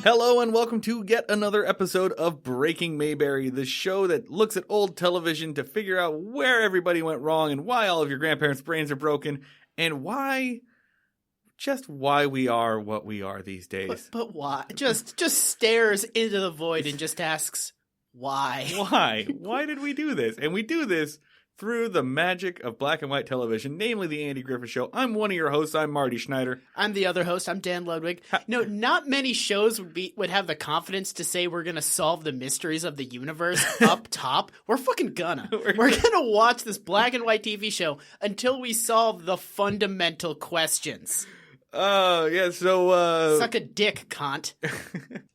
Hello and welcome to yet another episode of Breaking Mayberry, the show that looks at old television to figure out where everybody went wrong and why all of your grandparents' brains are broken and why we are what we are these days. But why? Just stares into the void and just asks, why? Why? Why did we do this? And we do this through the magic of black and white television, namely the Andy Griffith Show. I'm one of your hosts. I'm Marty Schneider. I'm the other host. I'm Dan Ludwig. No, not many shows would have the confidence to say we're going to solve the mysteries of the universe up top. We're fucking gonna. We're going to watch this black and white TV show until we solve the fundamental questions. Yeah, so... Suck a dick, cunt.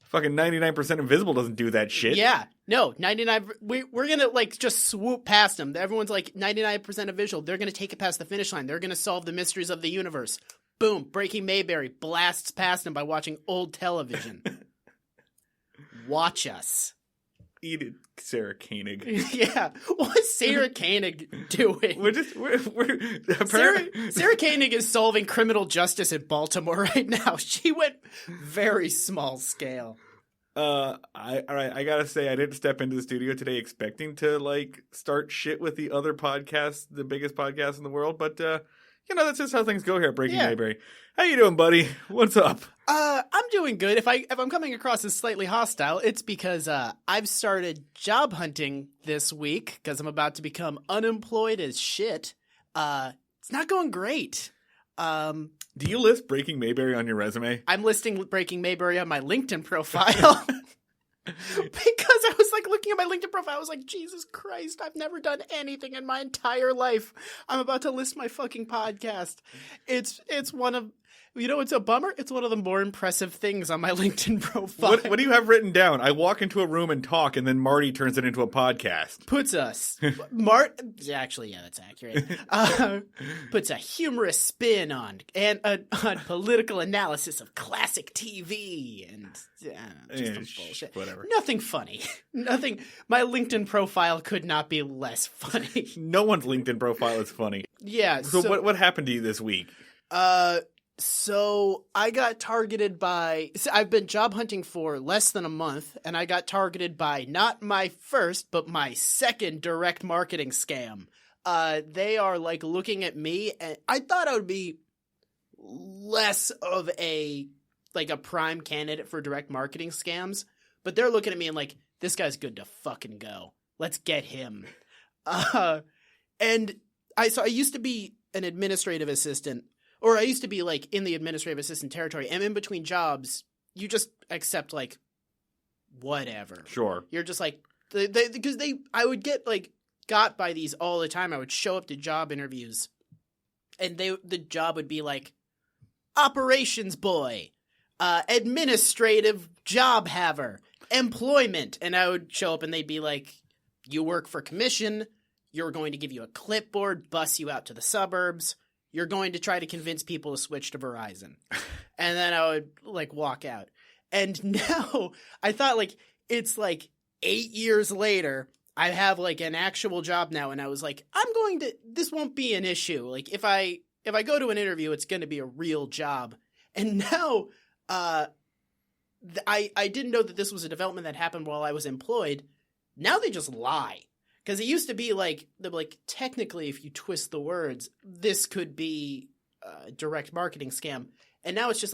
Fucking 99% Invisible doesn't do that shit. Yeah. No, 99... We're going to, just swoop past them. Everyone's 99% of visual. They're going to take it past the finish line. They're going to solve the mysteries of the universe. Boom. Breaking Mayberry blasts past them by watching old television. Watch us. Eat it, Sarah Koenig. Yeah. What's Sarah Koenig doing? Sarah Koenig is solving criminal justice in Baltimore right now. She went very small scale. I gotta say, I didn't step into the studio today expecting to start shit with the other podcast, the biggest podcast in the world, but that's just how things go here at Breaking Mayberry. How you doing, buddy? What's up? I'm doing good. If I'm coming across as slightly hostile, it's because I've started job hunting this week because I'm about to become unemployed as shit. It's not going great. Do you list Breaking Mayberry on your resume? I'm listing Breaking Mayberry on my LinkedIn profile. Because I was looking at my LinkedIn profile, I was like, Jesus Christ, I've never done anything in my entire life. I'm about to list my fucking podcast. It's one of, it's a bummer. It's one of the more impressive things on my LinkedIn profile. What do you have written down? I walk into a room and talk, and then Marty turns it into a podcast. Puts us, actually, yeah, that's accurate. Puts a humorous spin on political analysis of classic TV and just bullshit. Whatever. Nothing funny. Nothing. My LinkedIn profile could not be less funny. No one's LinkedIn profile is funny. Yeah. So what happened to you this week? So I got targeted by, I've been job hunting for less than a month, and I got targeted by not my first, but my second direct marketing scam. They are looking at me, and I thought I would be less of a prime candidate for direct marketing scams, but they're looking at me and this guy's good to fucking go. Let's get him. And I used to be an administrative assistant. Or I used to be in the administrative assistant territory, and in between jobs, you just accept whatever. Sure. You're just because I would get got by these all the time. I would show up to job interviews, and the job would be operations boy, administrative job haver, employment, and I would show up and they'd be you work for commission. You're going to give you a clipboard, bus you out to the suburbs. You're going to try to convince people to switch to Verizon. And then I would walk out. And now I thought it's 8 years later, I have an actual job now. And I was this won't be an issue. If I go to an interview, it's going to be a real job. And now I didn't know that this was a development that happened while I was employed. Now they just lie. Because it used to be technically, if you twist the words, this could be a direct marketing scam. And now it's just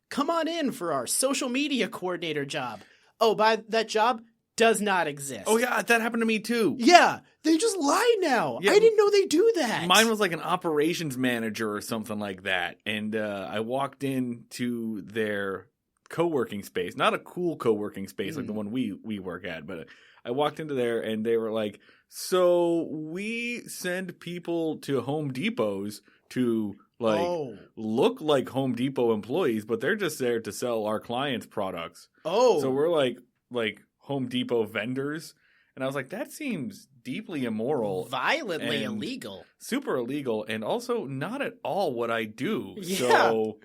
come on in for our social media coordinator job. Oh, that job does not exist. Oh, yeah, that happened to me, too. Yeah, they just lie now. Yeah, I didn't know they do that. Mine was an operations manager or something like that. And I walked into their co-working space. Not a cool co-working space like the one we work at, but I walked into there and they were so we send people to Home Depots to look like Home Depot employees, but they're just there to sell our clients' products. Oh. So we're like Home Depot vendors. And I was like, that seems deeply immoral. Violently illegal. Super illegal, and also not at all what I do. Yeah. So,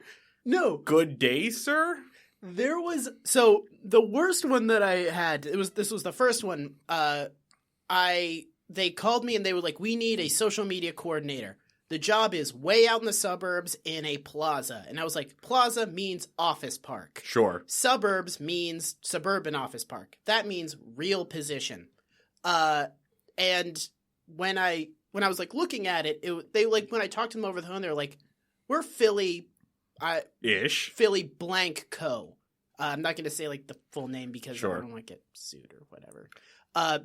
no. Good day, sir? So the worst one that I had, this was the first one. They called me and they were like, we need a social media coordinator. The job is way out in the suburbs in a plaza. And I was like, plaza means office park. Sure. Suburbs means suburban office park. That means real position. And when I was like looking at it, when I talked to them over the phone, they were like, we're Philly Philly blank co. I'm not going to say like the full name because I don't want to get sued or whatever.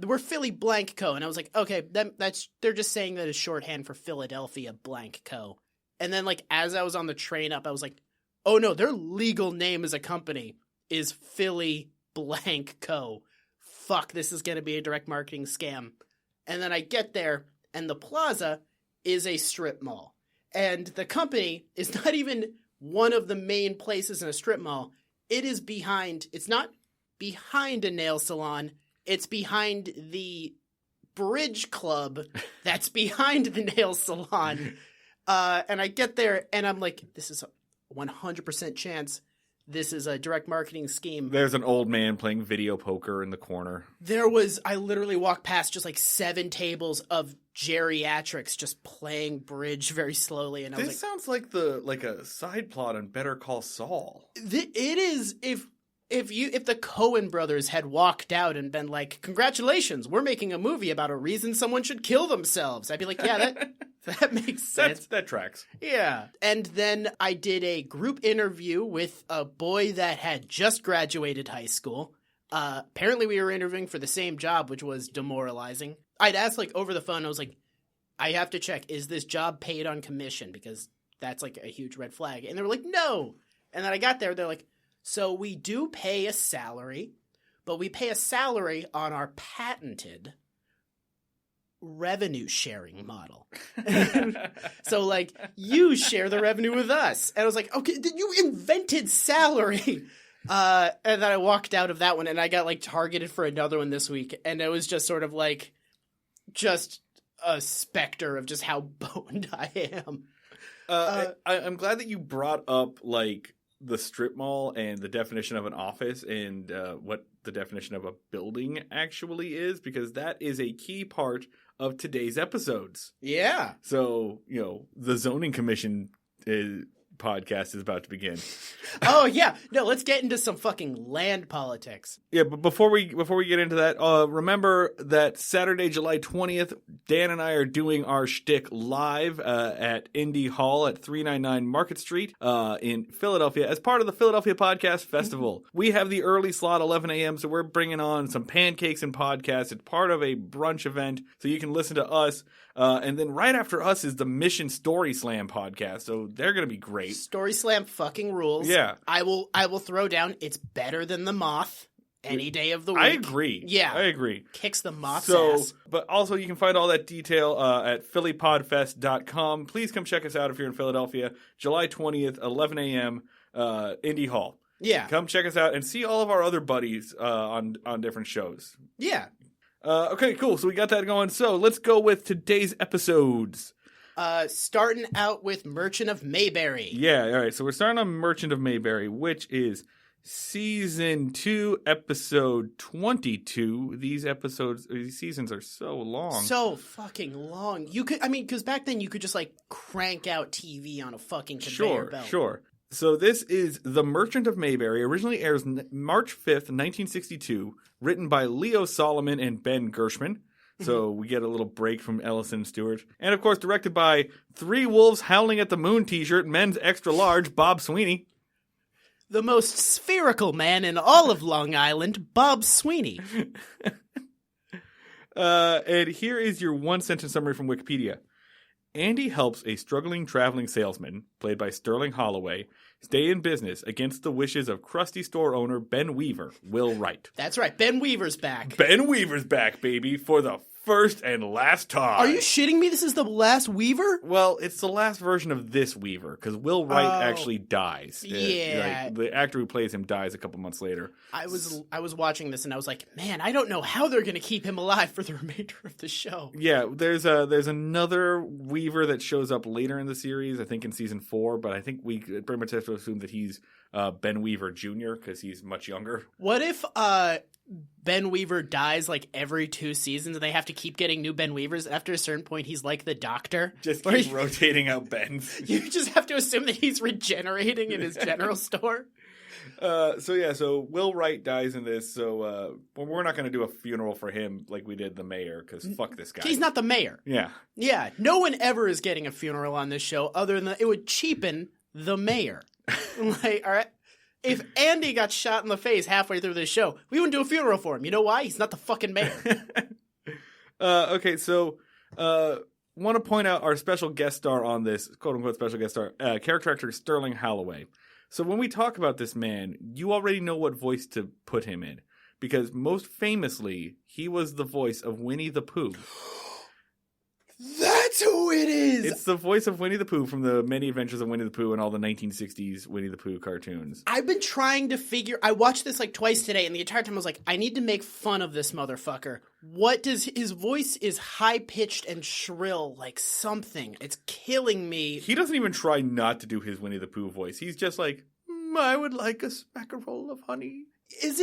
We're Philly blank co. And I was like, okay, they're just saying that as shorthand for Philadelphia blank co. And then like, as I was on the train up, I was like, oh no, their legal name as a company is Philly blank co. Fuck, this is going to be a direct marketing scam. And then I get there and the plaza is a strip mall. And the company is not even one of the main places in a strip mall. It's not behind a nail salon. It's behind the bridge club that's behind the nail salon. And I get there and I'm like, this is a 100% chance. This is a direct marketing scheme. There's an old man playing video poker in the corner. I literally walked past just like 7 tables of geriatrics just playing bridge very slowly. And this sounds like a side plot on Better Call Saul. It is if the Coen brothers had walked out and been like, congratulations, we're making a movie about a reason someone should kill themselves. I'd be like, yeah, that makes sense. That tracks. Yeah. And then I did a group interview with a boy that had just graduated high school. Apparently we were interviewing for the same job, which was demoralizing. I'd asked like over the phone, I was like, I have to check, is this job paid on commission? Because that's like a huge red flag. And they were like, no. And then I got there, they're like, so we do pay a salary, but we pay a salary on our patented revenue sharing model. So like, you share the revenue with us. And I was like, okay, you invented salary. And then I walked out of that one and I got like targeted for another one this week. And it was just sort of like, just a specter of just how boned I am. I'm glad that you brought up like the strip mall and the definition of an office and what the definition of a building actually is, because that is a key part of today's episodes. Yeah. So, the zoning commission podcast is about to begin. Oh yeah, no, let's get into some fucking land politics. Yeah, but before we get into that, remember that Saturday, July 20th, Dan and I are doing our shtick live at Indy Hall at 399 Market Street in Philadelphia as part of the Philadelphia Podcast Festival. We have the early slot, 11 a.m., so we're bringing on some pancakes and podcasts. It's part of a brunch event, so you can listen to us. And then right after us is the Mission Story Slam podcast, so they're going to be great. Story Slam fucking rules. Yeah. I will throw down, it's better than the Moth any day of the week. I agree. Yeah. I agree. Kicks the Moth's ass. But also you can find all that detail at phillypodfest.com. Please come check us out if you're in Philadelphia. July 20th, 11 a.m., Indy Hall. Yeah. Come check us out and see all of our other buddies on different shows. Yeah. Okay, cool. So we got that going. So let's go with today's episodes. Starting out with Merchant of Mayberry. Yeah, all right. So we're starting on Merchant of Mayberry, which is Season 2, Episode 22. These seasons are so long. So fucking long. Because back then you could just like crank out TV on a fucking conveyor belt. Sure. So this is The Merchant of Mayberry. Originally airs March 5th, 1962. Written by Leo Solomon and Ben Gershman. So we get a little break from Ellison Stewart. And of course directed by Three Wolves Howling at the Moon t-shirt, men's extra large, Bob Sweeney. The most spherical man in all of Long Island, Bob Sweeney. And here is your one-sentence summary from Wikipedia. Andy helps a struggling traveling salesman, played by Sterling Holloway, stay in business against the wishes of crusty store owner Ben Weaver, Will Wright. That's right, Ben Weaver's back. Ben Weaver's back, baby, for the first and last time. Are you shitting me? This is the last Weaver? Well, it's the last version of this Weaver, because Will Wright actually dies. Yeah. The actor who plays him dies a couple months later. I was watching this and I was like, man, I don't know how they're going to keep him alive for the remainder of the show. Yeah, there's another Weaver that shows up later in the series, I think in season 4, but I think we pretty much have to assume that he's Ben Weaver Jr. because he's much younger. What if Ben Weaver dies like every 2 seasons and they have to keep getting new Ben Weavers? After a certain point, he's like the Doctor. Just keep rotating out Bens. You just have to assume that he's regenerating in his general store. So Will Wright dies in this, so we're not going to do a funeral for him like we did the mayor, because fuck this guy. He's not the mayor. Yeah. Yeah, no one ever is getting a funeral on this show other than it would cheapen the mayor. Like, all right. If Andy got shot in the face halfway through this show, we wouldn't do a funeral for him. You know why? He's not the fucking mayor. Okay, so want to point out our special guest star on this, quote-unquote special guest star, character actor Sterling Holloway. So when we talk about this man, you already know what voice to put him in, because most famously, he was the voice of Winnie the Pooh. That's who it is! It's the voice of Winnie the Pooh from the Many Adventures of Winnie the Pooh and all the 1960s Winnie the Pooh cartoons. I've been trying to I watched this like twice today, and the entire time I was like, I need to make fun of this motherfucker. What does his voice is high-pitched and shrill, like something. It's killing me. He doesn't even try not to do his Winnie the Pooh voice. He's just like, I would like a smackerel of honey. Is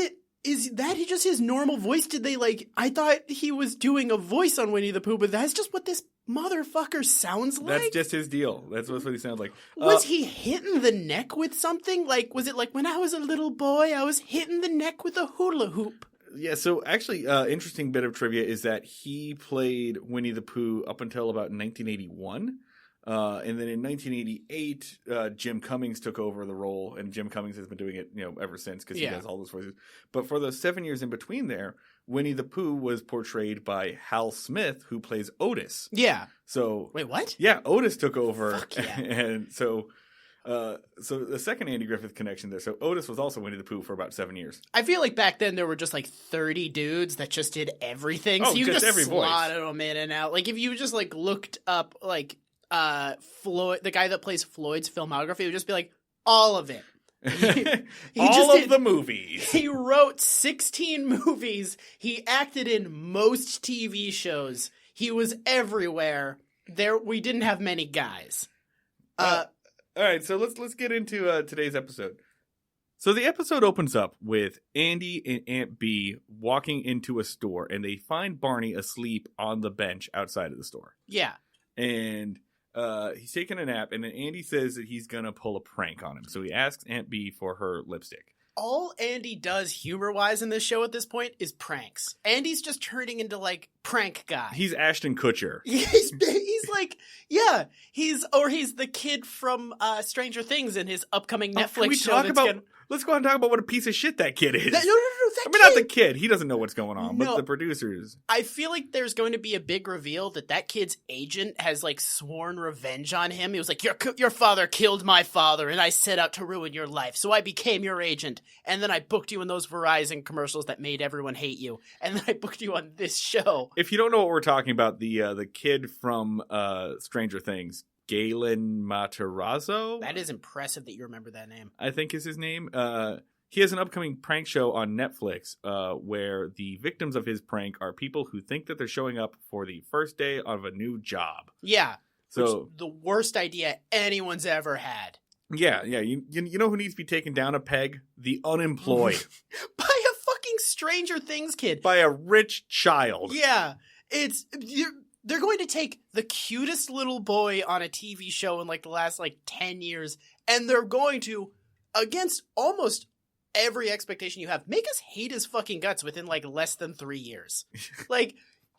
that just his normal voice? Did they I thought he was doing a voice on Winnie the Pooh, but that's just what this motherfucker sounds like? That's just his deal. That's what he sounds like. Was he hitting the neck with something? Was it like when I was a little boy, I was hitting the neck with a hula hoop? Yeah, so actually, interesting bit of trivia is that he played Winnie the Pooh up until about 1981. And then in 1988, Jim Cummings took over the role, and Jim Cummings has been doing it, ever since, because he does all those voices. But for the 7 years in between there, Winnie the Pooh was portrayed by Hal Smith, who plays Otis. Yeah. So wait, what? Yeah, Otis took over. Fuck yeah. And so the second Andy Griffith connection there. So Otis was also Winnie the Pooh for about 7 years. I feel like back then there were just 30 dudes that just did everything. Oh, so you just just every slotted them in and out. If you just looked up Floyd, the guy that plays Floyd's filmography, would just be all of it. The movies. He wrote 16 movies. He acted in most TV shows. He was everywhere. We didn't have many guys. All right, so let's get into today's episode. So the episode opens up with Andy and Aunt Bee walking into a store, and they find Barney asleep on the bench outside of the store. Yeah. And he's taking a nap, and then Andy says that he's going to pull a prank on him. So he asks Aunt Bee for her lipstick. All Andy does humor-wise in this show at this point is pranks. Andy's just turning into, prank guy. He's Ashton Kutcher. He's he's the kid from Stranger Things in his upcoming Netflix show. Let's go on and talk about what a piece of shit that kid is. Not the kid. He doesn't know what's going on, but the producers. I feel like there's going to be a big reveal that kid's agent has, sworn revenge on him. He was like, your father killed my father, and I set out to ruin your life, so I became your agent. And then I booked you in those Verizon commercials that made everyone hate you. And then I booked you on this show. If you don't know what we're talking about, the kid from Stranger Things, Galen Matarazzo. That is impressive that you remember that name. I think is his name. He has an upcoming prank show on Netflix where the victims of his prank are people who think that they're showing up for the first day of a new job. Yeah. So the worst idea anyone's ever had. Yeah. You know who needs to be taken down a peg? The unemployed. By a fucking Stranger Things kid. By a rich child. Yeah. They're going to take the cutest little boy on a TV show in the last 10 years, and they're going to, against almost every expectation you have, make us hate his fucking guts within less than 3 years.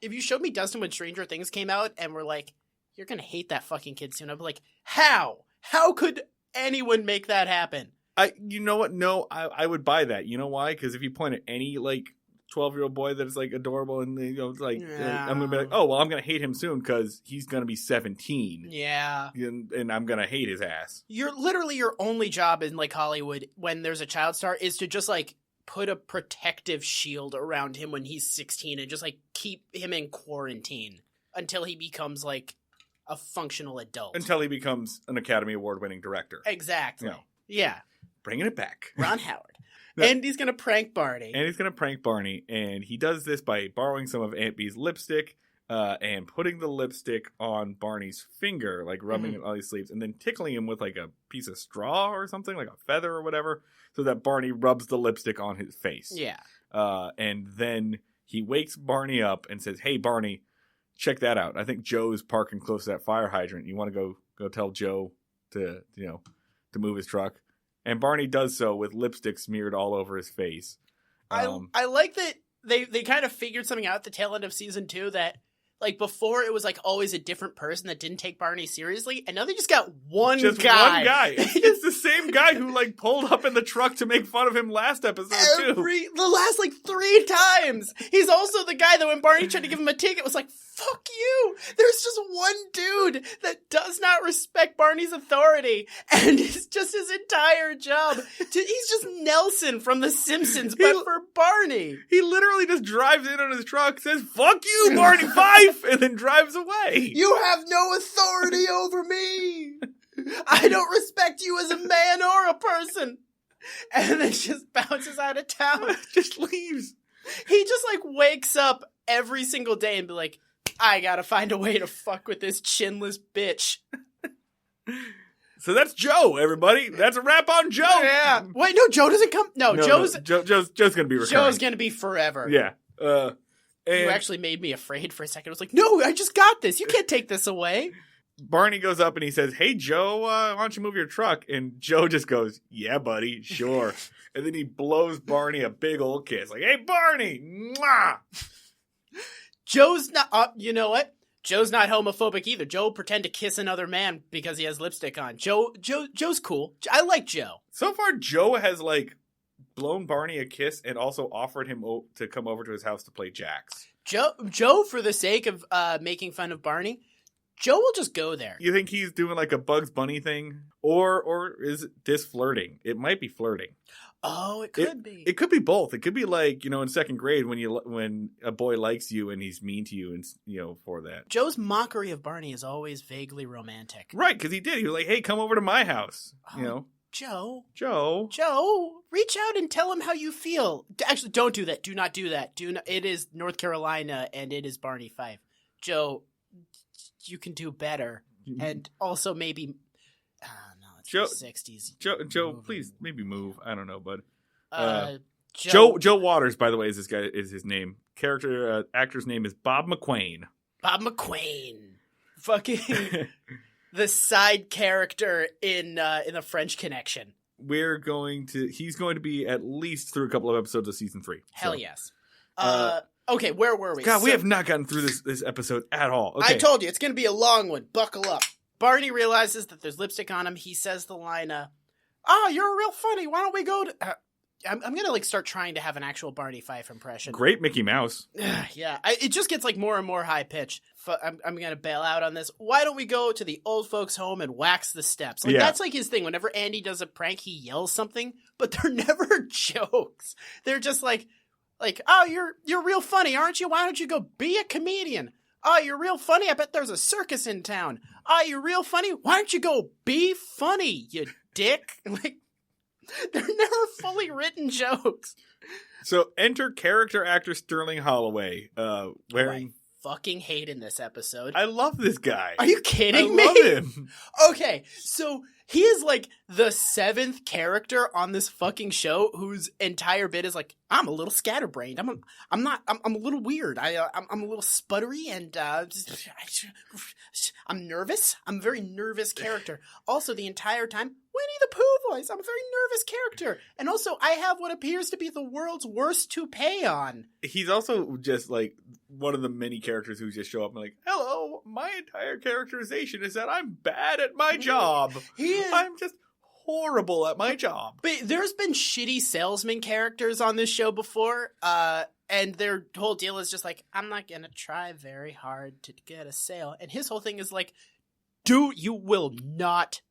If you showed me Dustin when Stranger Things came out and were you're going to hate that fucking kid soon, I'd be like, how? How could anyone make that happen? You know what? No, I would buy that. You know why? Because if you point at any 12-year-old boy that is adorable and I'm gonna be oh well, I'm gonna hate him soon because he's gonna be 17. Yeah, and I'm gonna hate his ass. You're literally your only job in Hollywood when there's a child star is to just put a protective shield around him when he's 16 and just, like, keep him in quarantine until he becomes, like, a functional adult. Until he becomes an Academy Award-winning director. Exactly. You know. Yeah. Bringing it back. Ron Howard. Andy's going to prank Barney. Andy's going to prank Barney, and he does this by borrowing some of Aunt Bee's lipstick and putting the lipstick on Barney's finger, like rubbing it on his sleeves, and then tickling him with like a piece of straw or something, like a feather or whatever, so that Barney rubs the lipstick on his face. Yeah. And then he wakes Barney up and says, "Hey, Barney, check that out. I think Joe's parking close to that fire hydrant. You want to go tell Joe to move his truck?" And Barney does so with lipstick smeared all over his face. I like that they kind of figured something out at the tail end of season 2 that, like, before it was, like, always a different person that didn't take Barney seriously, and now they just got one guy. One guy. It's the same guy who, like, pulled up in the truck to make fun of him last episode, too. The last, like, 3 times. He's also the guy that when Barney tried to give him a ticket was like, fuck you. There's just one dude that does not respect Barney's authority, and it's just his entire job. He's just Nelson from The Simpsons, but for Barney. He literally just drives in on his truck, says, "Fuck you, Barney Fife," and then drives away. You have no authority over me. I don't respect you as a man or a person. And then just bounces out of town. Just leaves. He just, like, wakes up every single day and be like, I gotta find a way to fuck with this chinless bitch. So that's Joe, everybody. That's a wrap on Joe. Yeah. Wait, no, Joe doesn't come. No, Joe's gonna be recurring. Joe's gonna be forever. Yeah. You actually made me afraid for a second. I was like, no, I just got this. You can't take this away. Barney goes up and he says, "Hey, Joe, why don't you move your truck?" And Joe just goes, "Yeah, buddy, sure." And then he blows Barney a big old kiss. Like, "Hey, Barney!" Mwah! Joe's not, you know what? Joe's not homophobic either. Joe will pretend to kiss another man because he has lipstick on. Joe's cool. I like Joe. So far, Joe has, like, blown Barney a kiss and also offered him to come over to his house to play jacks. Joe, for the sake of making fun of Barney, Joe will just go there. You think he's doing like a Bugs Bunny thing? Or is this flirting? It might be flirting. Oh, it could be. It could be both. It could be like, in second grade when a boy likes you and he's mean to you and, for that. Joe's mockery of Barney is always vaguely romantic. Right, because he did. He was like, "Hey, come over to my house." Joe, reach out and tell him how you feel. Actually, don't do that. Do not do that. It is North Carolina and it is Barney Fife. Joe, you can do better. And also maybe, no, it's the 60s. Joe, please maybe move. I don't know, bud. Joe Waters, by the way, is his name. Actor's name is Bob McQuain. Bob McQuain. Fucking the side character in the French Connection. He's going to be at least through a couple of episodes of season 3. Hell yes. Okay, where were we? God, we have not gotten through this episode at all. Okay. I told you, it's going to be a long one. Buckle up. Barney realizes that there's lipstick on him. He says the line, you're real funny. Why don't we go to... I'm going to, start trying to have an actual Barney Fife impression. Great Mickey Mouse. Yeah. It just gets, more and more high-pitched. I'm going to bail out on this. Why don't we go to the old folks' home and wax the steps? That's, his thing. Whenever Andy does a prank, he yells something, but they're never jokes. They're just oh, you're real funny, aren't you? Why don't you go be a comedian? Oh, you're real funny. I bet there's a circus in town. Oh, you're real funny. Why don't you go be funny, you dick? They're never fully written jokes. So enter character actor Sterling Holloway, wearing... I fucking hate in this episode. I love this guy. Are you kidding me? I love him. Okay, so he is the 7th character on this fucking show whose entire bit is I'm a little scatterbrained. I'm a little weird. I'm a little sputtery and I'm nervous. I'm a very nervous character. Also, the entire time, Winnie the Pooh voice. I'm a very nervous character. And also, I have what appears to be the world's worst toupee on. He's also just one of the many characters who just show up and hello, my entire characterization is that I'm bad at my job. I'm just horrible at my job. But there's been shitty salesman characters on this show before, and their whole deal is just I'm not gonna try very hard to get a sale. And his whole thing is dude, you will not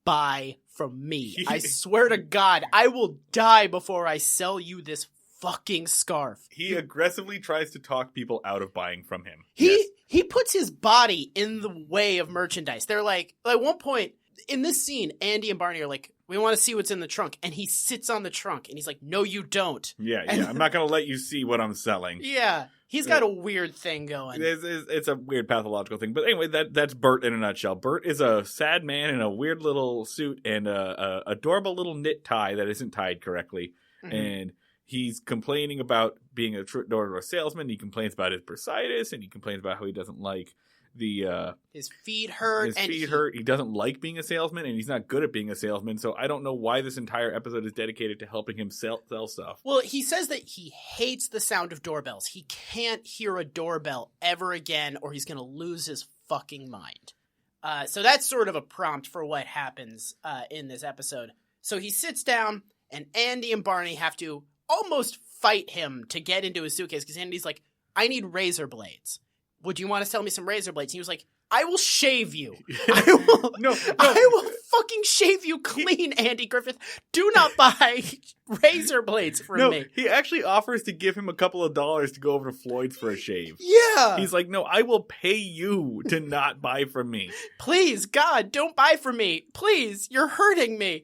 buy from me. I swear to God, I will die before I sell you this fucking scarf. He aggressively tries to talk people out of buying from him. He puts his body in the way of merchandise. They're like, at one point in this scene, Andy and Barney are like, we want to see what's in the trunk. And he sits on the trunk and he's like, no, you don't. Yeah. I'm not going to let you see what I'm selling. Yeah. He's got a weird thing going. It's a weird pathological thing. But anyway, that's Bert in a nutshell. Bert is a sad man in a weird little suit and a adorable little knit tie that isn't tied correctly. Mm-hmm. And he's complaining about being a door-to-door salesman. He complains about his bursitis, and he complains about how he doesn't like his feet hurt. He doesn't like being a salesman, and he's not good at being a salesman. So I don't know why this entire episode is dedicated to helping him sell stuff. Well, he says that he hates the sound of doorbells. He can't hear a doorbell ever again, or he's going to lose his fucking mind. So that's sort of a prompt for what happens in this episode. So he sits down, and Andy and Barney have to almost fight him to get into his suitcase because Andy's like, I need razor blades. Would you want to sell me some razor blades? And he was like, I will shave you. I will fucking shave you clean, Andy Griffith. Do not buy razor blades from me. He actually offers to give him a couple of dollars to go over to Floyd's for a shave. Yeah. He's like, no, I will pay you to not buy from me. Please, God, don't buy from me. Please, you're hurting me.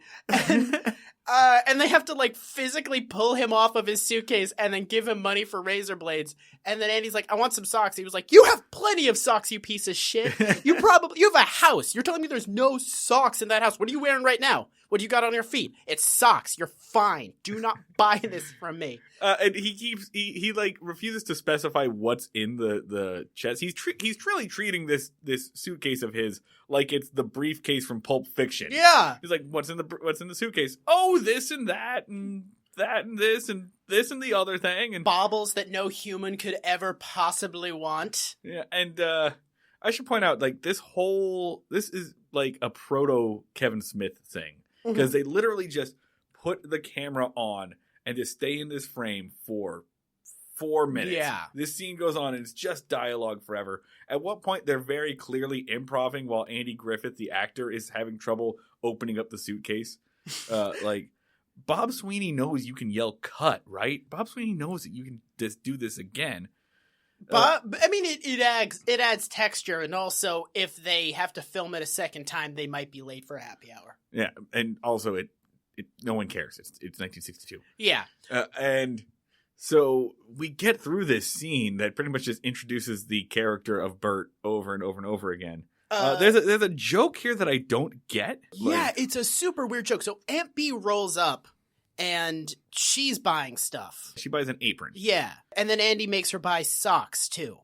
And they have to, like, physically pull him off of his suitcase and then give him money for razor blades. And then Andy's like, I want some socks. He was like, you have plenty of socks, you piece of shit. You have a house. You're telling me there's no socks in that house. What are you wearing right now? What do you got on your feet? It's socks. You're fine. Do not buy this from me. And he refuses to specify what's in the chest. He's truly treating this suitcase of his like it's the briefcase from Pulp Fiction. Yeah. He's like, what's in the suitcase? Oh, this and that and this and this and the other thing and baubles that no human could ever possibly want. Yeah, and I should point out, like, this is like a proto Kevin Smith thing. Because they literally just put the camera on and just stay in this frame for 4 minutes. Yeah. This scene goes on and it's just dialogue forever. At what point they're very clearly improving while Andy Griffith, the actor, is having trouble opening up the suitcase. Like, Bob Sweeney knows you can yell cut, right? Bob Sweeney knows that you can just do this again. But I mean, it adds texture, and also if they have to film it a second time, they might be late for happy hour. Yeah, and also it no one cares. It's 1962. Yeah, and so we get through this scene that pretty much just introduces the character of Bert over and over and over again. There's a joke here that I don't get. Yeah, it's a super weird joke. So Aunt B rolls up. And she's buying stuff. She buys an apron. Yeah. And then Andy makes her buy socks, too.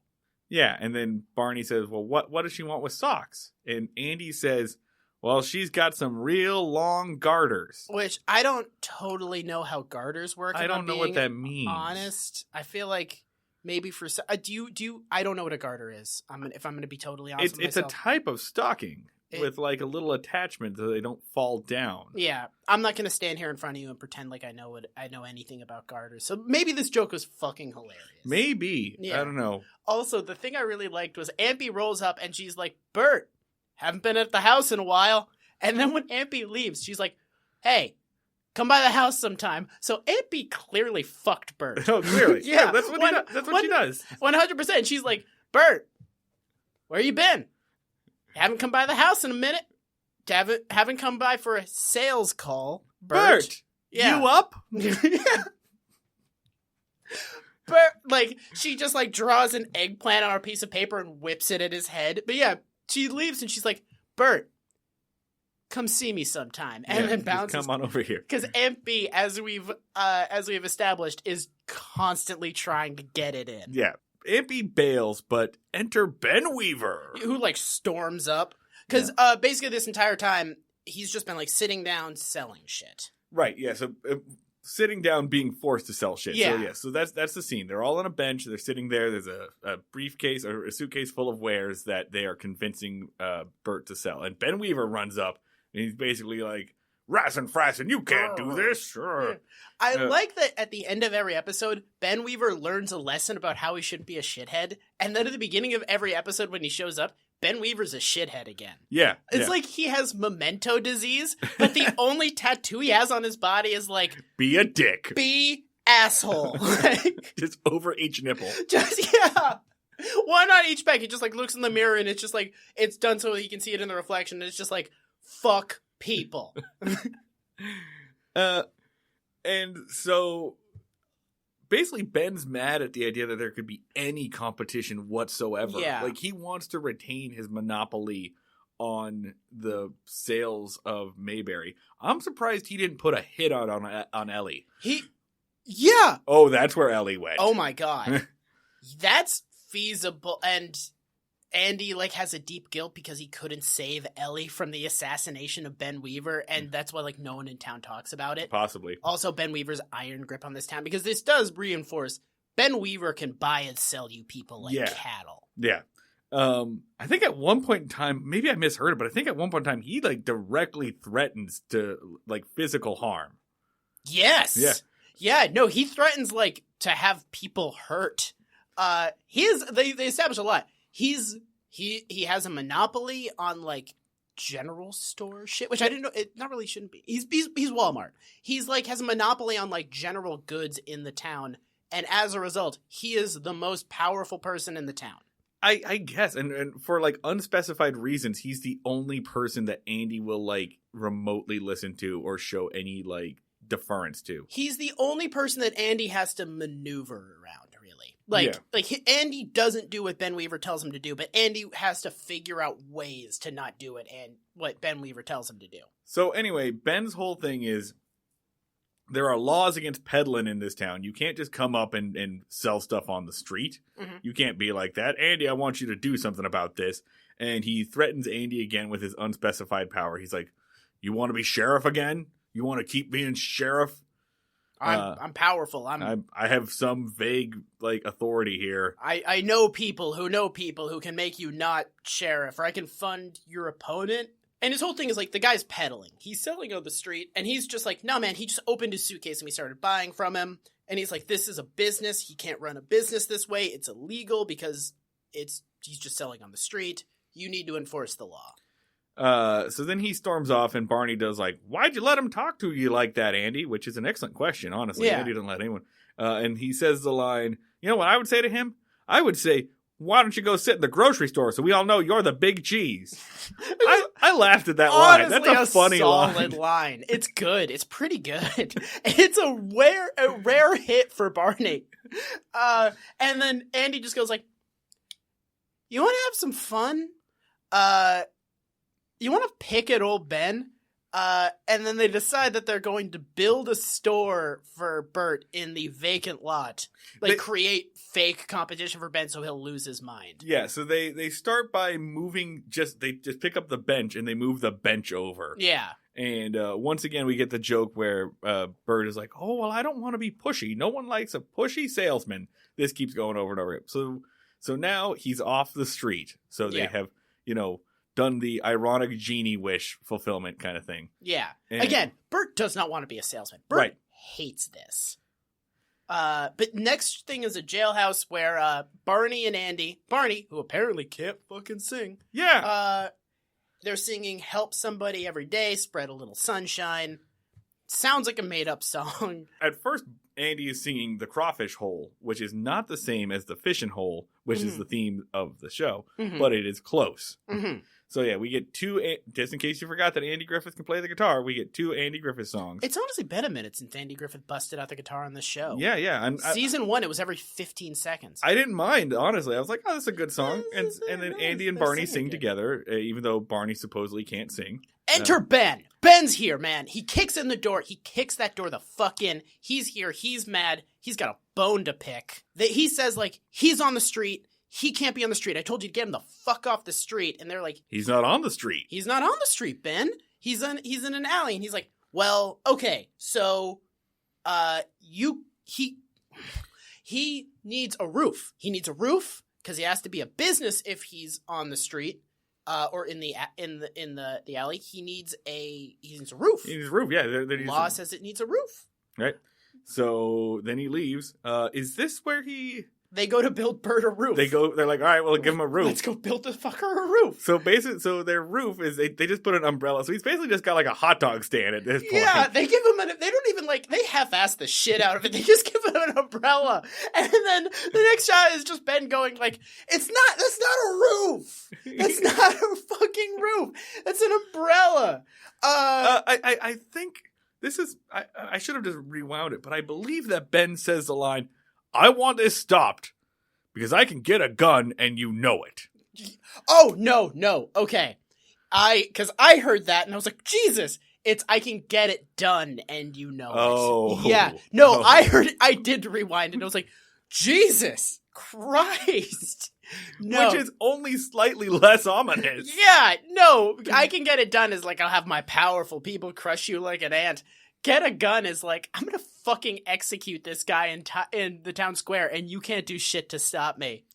Yeah. And then Barney says, well, what does she want with socks? And Andy says, well, she's got some real long garters. Which I don't totally know how garters work. I don't know what that means. Honest. I feel like maybe for... do you... I don't know what a garter is. If I'm going to be totally honest with myself. It's a type of stocking. With like a little attachment so they don't fall down. Yeah, I'm not going to stand here in front of you and pretend like I know anything about garters. So maybe this joke was fucking hilarious. Maybe. Yeah. I don't know. Also, the thing I really liked was Aunt B rolls up and she's like, Bert, haven't been at the house in a while. And then when Aunt B leaves, she's like, hey, come by the house sometime. So Aunt B clearly fucked Bert. Oh, clearly. Yeah, that's what she does. 100%. She's like, Bert, where you been? Haven't come by the house in a minute. Haven't come by for a sales call. Bert, yeah. You up? Bert, like, she just, like, draws an eggplant on a piece of paper and whips it at his head. But yeah, she leaves and she's like, Bert, come see me sometime. And then bounces. Come on over here. Because Aunt B, as we've established, is constantly trying to get it in. Yeah. Aunt B bails, but enter Ben Weaver. Who, like, storms up. Because basically this entire time, he's just been, like, sitting down selling shit. Right, yeah. So sitting down being forced to sell shit. Yeah. So that's the scene. They're all on a bench. They're sitting there. There's a briefcase or a suitcase full of wares that they are convincing Bert to sell. And Ben Weaver runs up, and he's basically like, Rassin' Frassin', you can't do this. Sure. Yeah. I like that at the end of every episode, Ben Weaver learns a lesson about how he shouldn't be a shithead. And then at the beginning of every episode when he shows up, Ben Weaver's a shithead again. Yeah. It's like he has memento disease, but the only tattoo he has on his body is like, be a dick. Be asshole. Like, just over each nipple. Just, yeah. One on each back. He just like looks in the mirror and it's just like, it's done so he can see it in the reflection. And it's just like, fuck people. And so basically Ben's mad at the idea that there could be any competition whatsoever. Yeah. Like, he wants to retain his monopoly on the sales of Mayberry. I'm surprised he didn't put a hit out on Ellie. Yeah. Oh, that's where Ellie went. Oh my God. That's feasible. And Andy like has a deep guilt because he couldn't save Ellie from the assassination of Ben Weaver, and that's why like no one in town talks about it. Possibly. Also, Ben Weaver's iron grip on this town, because this does reinforce Ben Weaver can buy and sell you people like cattle. Yeah. I think at one point in time, maybe I misheard it, but I think at one point in time he like directly threatens to like physical harm. Yes. Yeah. Yeah. No, he threatens like to have people hurt. They establish a lot. He has a monopoly on like general store shit, which I didn't know. It not really shouldn't be. He's Walmart. He's like has a monopoly on like general goods in the town, and as a result, he is the most powerful person in the town. I guess, and for like unspecified reasons, he's the only person that Andy will like remotely listen to or show any like deference to. He's the only person that Andy has to maneuver around, really. Like Andy doesn't do what Ben Weaver tells him to do, but Andy has to figure out ways to not do it and what Ben Weaver tells him to do. So anyway, Ben's whole thing is there are laws against peddling in this town. You can't just come up and sell stuff on the street. Mm-hmm. You can't be like that. Andy, I want you to do something about this. And he threatens Andy again with his unspecified power. He's like, you want to be sheriff again? You want to keep being sheriff? I'm powerful. I have some vague like authority here. I know people who can make you not sheriff, or I can fund your opponent. And his whole thing is like the guy's peddling. He's selling on the street, and he's just like, no, man, he just opened his suitcase and we started buying from him. And he's like, this is a business. He can't run a business this way. It's illegal because he's just selling on the street. You need to enforce the law. So then he storms off, and Barney does like, why'd you let him talk to you like that, Andy? Which is an excellent question, honestly. Yeah. Andy doesn't let anyone. And he says the line, you know what I would say to him? I would say, why don't you go sit in the grocery store so we all know you're the big cheese? I laughed at that line. That's a funny solid line. It's good. It's pretty good. It's a rare hit for Barney. And then Andy just goes like, you want to have some fun? You want to pick at old Ben? And then they decide that they're going to build a store for Bert in the vacant lot. Create fake competition for Ben so he'll lose his mind. Yeah, so they start by they just pick up the bench and they move the bench over. Yeah. And once again, we get the joke where Bert is like, oh, well, I don't want to be pushy. No one likes a pushy salesman. This keeps going over and over. So now he's off the street. So they have, done the ironic genie wish fulfillment kind of thing. Yeah. And again, Bert does not want to be a salesman. Bert hates this. But next thing is a jailhouse where Barney and Andy, Barney, who apparently can't fucking sing. Yeah. They're singing Help Somebody Every Day, Spread a Little Sunshine. Sounds like a made-up song. At first, Andy is singing The Crawfish Hole, which is not the same as The Fishin' Hole, which is the theme of the show, but it is close. Mm-hmm. So yeah, we get two, just in case you forgot that Andy Griffith can play the guitar, we get two Andy Griffith songs. It's honestly been a minute since Andy Griffith busted out the guitar on this show. Yeah. Season 1, it was every 15 seconds. I didn't mind, honestly. I was like, oh, that's a good song. And then Andy and Barney sing together, even though Barney supposedly can't sing. Enter Ben. Ben's here, man. He kicks in the door. He kicks that door the fuck in. He's here. He's mad. He's got a bone to pick. He says, like, he's on the street. He can't be on the street. I told you to get him the fuck off the street. And they're like, he's not on the street. He's not on the street, Ben. He's in an alley. And he's like, well, okay, so he needs a roof. He needs a roof because he has to be a business if he's on the street or in the alley. He needs a roof. He needs a roof. Yeah. Law says it needs a roof. Right. So then he leaves. Is this where They go to build Bert a roof. They're like, all right, well, give him a roof. Let's go build the fucker a roof. So their roof is, they just put an umbrella. So he's basically just got like a hot dog stand at this point. Yeah, they give him they don't even they half-ass the shit out of it. They just give him an umbrella. And then the next shot is just Ben going like, that's not a roof. That's not a fucking roof. That's an umbrella. I think this is, I should have just rewound it, but I believe that Ben says the line, I want this stopped because I can get a gun and you know it. Oh, no. Okay. Because I heard that and I was like, Jesus, I can get it done and you know it. Yeah. No, I did rewind and I was like, Jesus Christ. No. Which is only slightly less ominous. Yeah, no, I can get it done is like, I'll have my powerful people crush you like an ant. Get a gun is like, I'm gonna fucking execute this guy in the town square, and you can't do shit to stop me.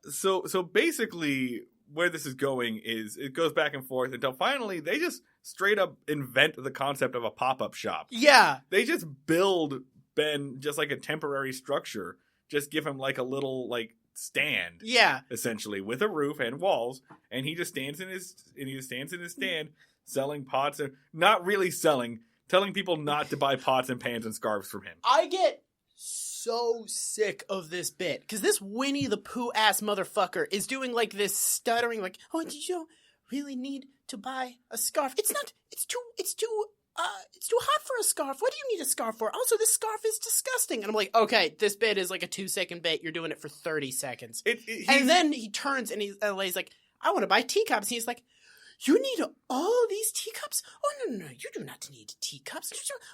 So basically, where this is going is it goes back and forth until finally they just straight up invent the concept of a pop-up shop. Yeah, they just build Ben just like a temporary structure, just give him like a little like stand. Yeah, essentially with a roof and walls, and he just stands in his stand selling pots and not really selling. Telling people not to buy pots and pans and scarves from him. I get so sick of this bit because this Winnie the Pooh ass motherfucker is doing like this stuttering, like, "Oh, did you really need to buy a scarf? It's too hot for a scarf. What do you need a scarf for? Also, this scarf is disgusting." And I'm like, okay, this bit is like a 2-second bit. You're doing it for 30 seconds. And then he turns and he's like, "I want to buy teacups." And he's like, "You need all these teacups? Oh, no, you do not need teacups.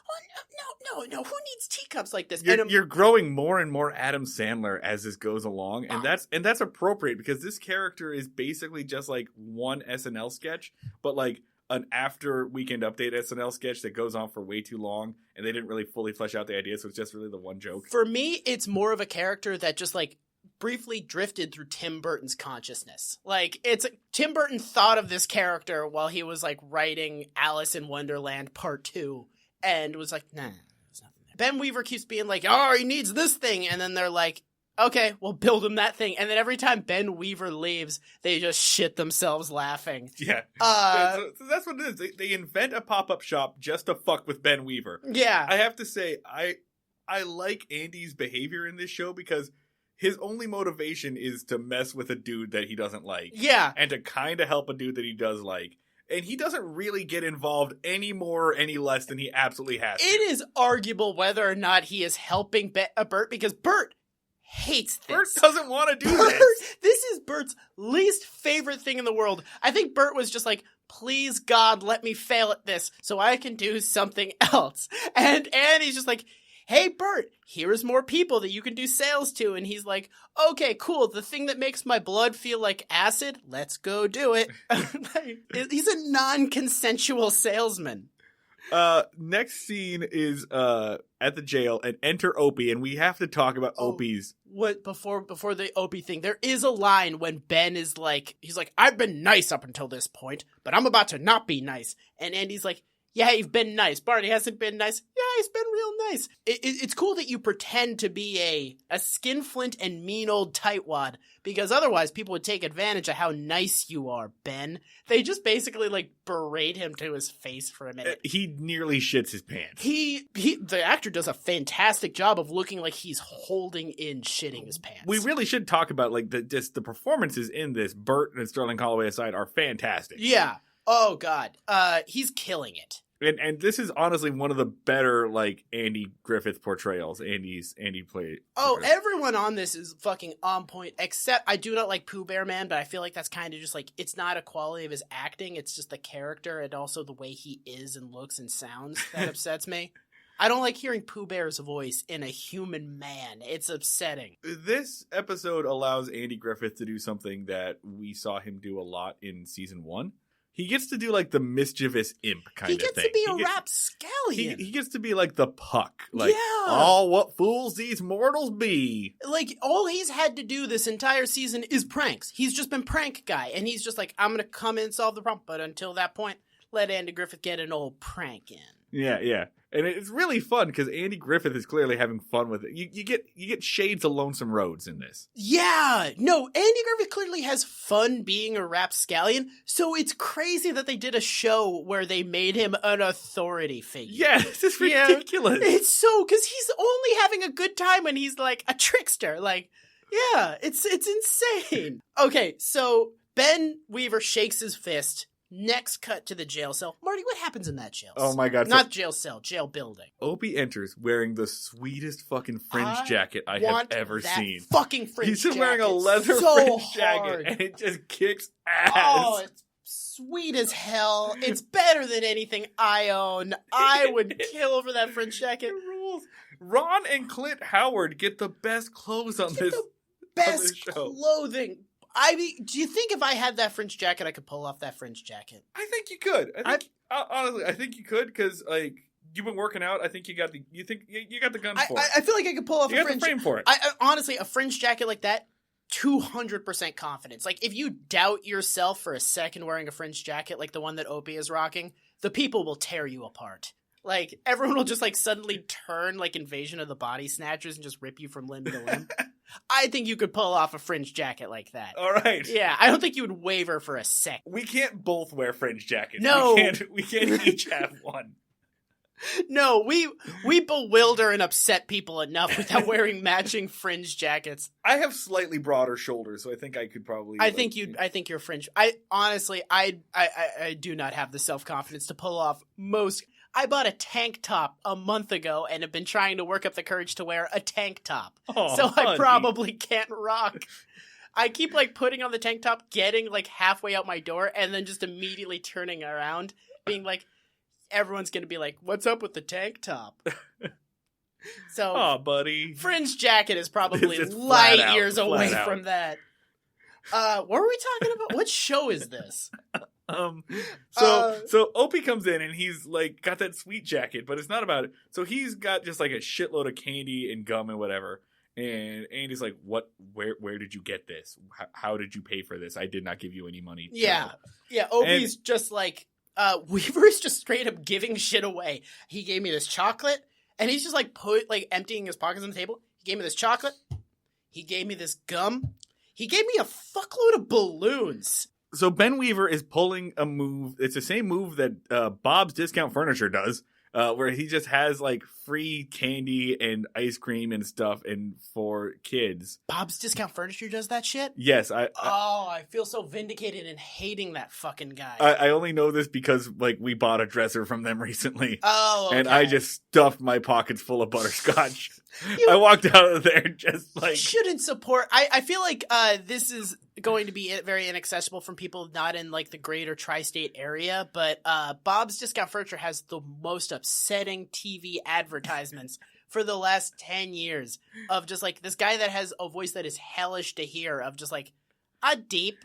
Oh, no, who needs teacups like this?" You're growing more and more Adam Sandler as this goes along, and that's appropriate because this character is basically just like one SNL sketch, but like an after Weekend Update SNL sketch that goes on for way too long, and they didn't really fully flesh out the idea, so it's just really the one joke. For me, it's more of a character that just like briefly drifted through Tim Burton's consciousness. Like, Tim Burton thought of this character while he was like writing Alice in Wonderland Part 2 and was like, nah, there's nothing there. Ben Weaver keeps being like, oh, he needs this thing, and then they're like, okay, we'll build him that thing. And then every time Ben Weaver leaves, they just shit themselves laughing. Yeah. So that's what it is. They invent a pop-up shop just to fuck with Ben Weaver. Yeah. I have to say, I like Andy's behavior in this show because his only motivation is to mess with a dude that he doesn't like. Yeah. And to kind of help a dude that he does like. And he doesn't really get involved any more or any less than he absolutely has to. It is arguable whether or not he is helping Bert because Bert hates this. Bert doesn't want to do this. This is Bert's least favorite thing in the world. I think Bert was just like, please God, let me fail at this so I can do something else. And he's just like, hey, Bert, here's more people that you can do sales to. And he's like, okay, cool. The thing that makes my blood feel like acid, let's go do it. He's a non-consensual salesman. Next scene is at the jail and enter Opie, and we have to talk about Opie's. What before the Opie thing, there is a line when Ben is like, he's like, I've been nice up until this point, but I'm about to not be nice. And Andy's like, yeah, you've been nice. Barney hasn't been nice. Yeah, he's been real nice. It's cool that you pretend to be a skinflint and mean old tightwad, because otherwise people would take advantage of how nice you are, Ben. They just basically like berate him to his face for a minute. He nearly shits his pants. The actor does a fantastic job of looking like he's holding in shitting his pants. We really should talk about like the performances in this, Bert and Sterling Holloway aside, are fantastic. Yeah. Oh God. He's killing it. And this is honestly one of the better, like, Andy Griffith portrayals. Andy played. Oh, everyone on this is fucking on point, except I do not like Pooh Bear Man, but I feel like that's kind of just, like, it's not a quality of his acting, it's just the character and also the way he is and looks and sounds that upsets me. I don't like hearing Pooh Bear's voice in a human man. It's upsetting. This episode allows Andy Griffith to do something that we saw him do a lot in season 1. He gets to do, like, the mischievous imp kind of thing. He gets to be a rapscallion. He gets to be, like, the Puck. Like, yeah. Oh, what fools these mortals be. Like, all he's had to do this entire season is pranks. He's just been prank guy. And he's just like, I'm going to come in and solve the problem. But until that point, let Andy Griffith get an old prank in. Yeah. And it's really fun because Andy Griffith is clearly having fun with it. You get shades of Lonesome Roads in this. Yeah, no, Andy Griffith clearly has fun being a rapscallion, so it's crazy that they did a show where they made him an authority figure. Yeah, this is ridiculous. Yeah, it's so, because he's only having a good time when he's like a trickster. Like, yeah, it's insane. Okay, so Ben Weaver shakes his fist. Next cut to the jail cell. Marty, what happens in that jail cell? Oh my god. Not jail cell, jail building. Opie enters wearing the sweetest fucking fringe jacket I have ever seen. Fucking fringe He's jacket. wearing a leather fringe jacket and it just kicks ass. Oh, it's sweet as hell. It's better than anything I own. I would kill for that fringe jacket. It rules. Ron and Clint Howard get the best clothes on this. The best clothing. I mean, do you think if I had that fringe jacket, I could pull off that fringe jacket? I think you could. Honestly, I think you could because like you've been working out. I think you got the guns for it. I feel like I could pull off you a got fringe. the frame for it. Honestly, a fringe jacket like that, 200% confidence. Like if you doubt yourself for a second wearing a fringe jacket like the one that Opie is rocking, the people will tear you apart. Like everyone will just like suddenly turn like Invasion of the Body Snatchers and just rip you from limb to limb. I think you could pull off a fringe jacket like that. All right. Yeah, I don't think you would waver for a sec. We can't both wear fringe jackets. No. We can't each have one. No, we bewilder and upset people enough without wearing matching fringe jackets. I have slightly broader shoulders, so I think I could probably. I think you're fringe. I do not have the self-confidence to pull off most. I bought a tank top a month ago and have been trying to work up the courage to wear a tank top. Oh, so honey. I probably can't rock. I keep like putting on the tank top, getting like halfway out my door, and then just immediately turning around, being like, everyone's going to be like, what's up with the tank top? So, oh, buddy. Fringe jacket is probably light years away from that. What were we talking about? What show is this? So Opie comes in and he's like got that sweet jacket, but it's not about it. So he's got just like a shitload of candy and gum and whatever. And Andy's like, "What? Where did you get this? How did you pay for this? I did not give you any money." Yeah. Opie's just like Weaver's just straight up giving shit away. He gave me this chocolate, and he's just like emptying his pockets on the table. He gave me this chocolate. He gave me this gum. He gave me a fuckload of balloons. So Ben Weaver is pulling a move. It's the same move that Bob's Discount Furniture does, where he just has like free candy and ice cream and stuff, and for kids. Bob's Discount Furniture does that shit? Yes, I feel so vindicated in hating that fucking guy. I only know this because like we bought a dresser from them recently. Oh, okay. And I just stuffed my pockets full of butterscotch. I walked out of there just like... You shouldn't support... I feel like this is going to be very inaccessible from people not in like the greater tri-state area, but Bob's Discount Furniture has the most upsetting TV advertisements for the last 10 years of just like this guy that has a voice that is hellish to hear, of just like a deep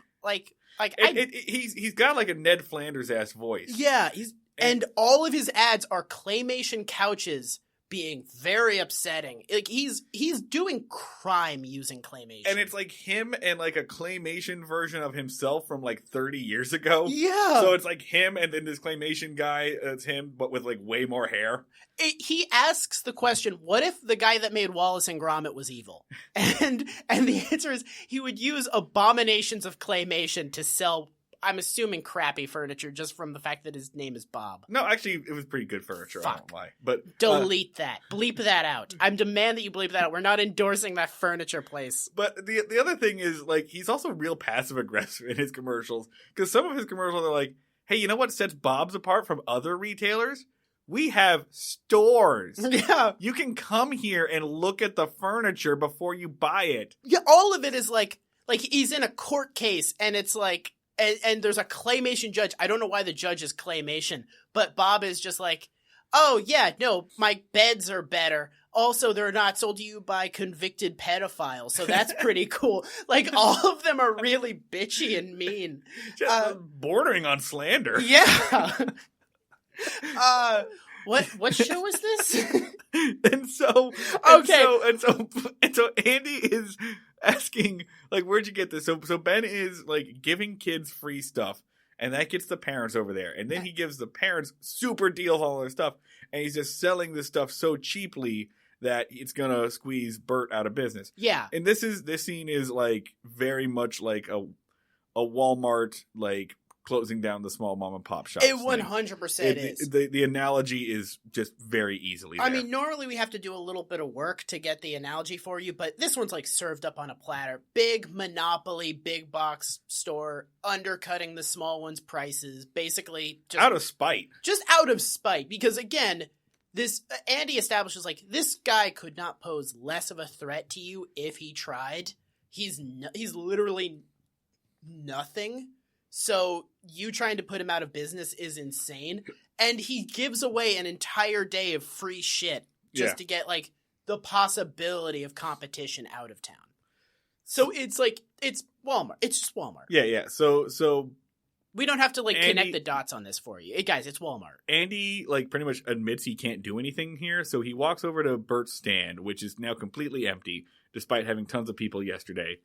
he's got like a Ned Flanders ass voice. Yeah, and all of his ads are claymation couches being very upsetting. Like he's doing crime using claymation. And it's like him and like a claymation version of himself from like 30 years ago. Yeah. So it's like him and then this claymation guy, it's him, but with like way more hair. He asks the question, what if the guy that made Wallace and Gromit was evil? And the answer is he would use abominations of claymation to sell, I'm assuming, crappy furniture just from the fact that his name is Bob. No, actually, it was pretty good furniture. Fuck. I won't lie. But delete that. Bleep that out. I demand that you bleep that out. We're not endorsing that furniture place. But the other thing is, like, he's also real passive aggressive in his commercials, because some of his commercials are like, "Hey, you know what sets Bob's apart from other retailers? We have stores. Yeah, you can come here and look at the furniture before you buy it." Yeah, all of it is like he's in a court case, and it's like. And there's a claymation judge. I don't know why the judge is claymation, but Bob is just like, oh, yeah, no, my beds are better. Also, they're not sold to you by convicted pedophiles, so that's pretty cool. Like, all of them are really bitchy and mean. Just bordering on slander. Yeah. What show is this? And so Andy is asking, like, where'd you get this? So Ben is like giving kids free stuff, and that gets the parents over there, and then he gives the parents super deals on all their stuff, and he's just selling this stuff so cheaply that it's gonna squeeze Bert out of business. Yeah. And this scene is like very much like a Walmart like closing down the small mom and pop shop. It 100% is. The analogy is just very easily there. I mean, normally we have to do a little bit of work to get the analogy for you, but this one's like served up on a platter. Big monopoly, big box store, undercutting the small one's prices, basically just out of spite. Just out of spite, because again, this Andy establishes like this guy could not pose less of a threat to you if he tried. He's literally nothing. So you trying to put him out of business is insane. And he gives away an entire day of free shit just to get like the possibility of competition out of town. So it's like, it's Walmart. It's just Walmart. Yeah. So we don't have to like Andy, connect the dots on this for you. Guys, it's Walmart. Andy like pretty much admits he can't do anything here. So he walks over to Bert's stand, which is now completely empty despite having tons of people yesterday.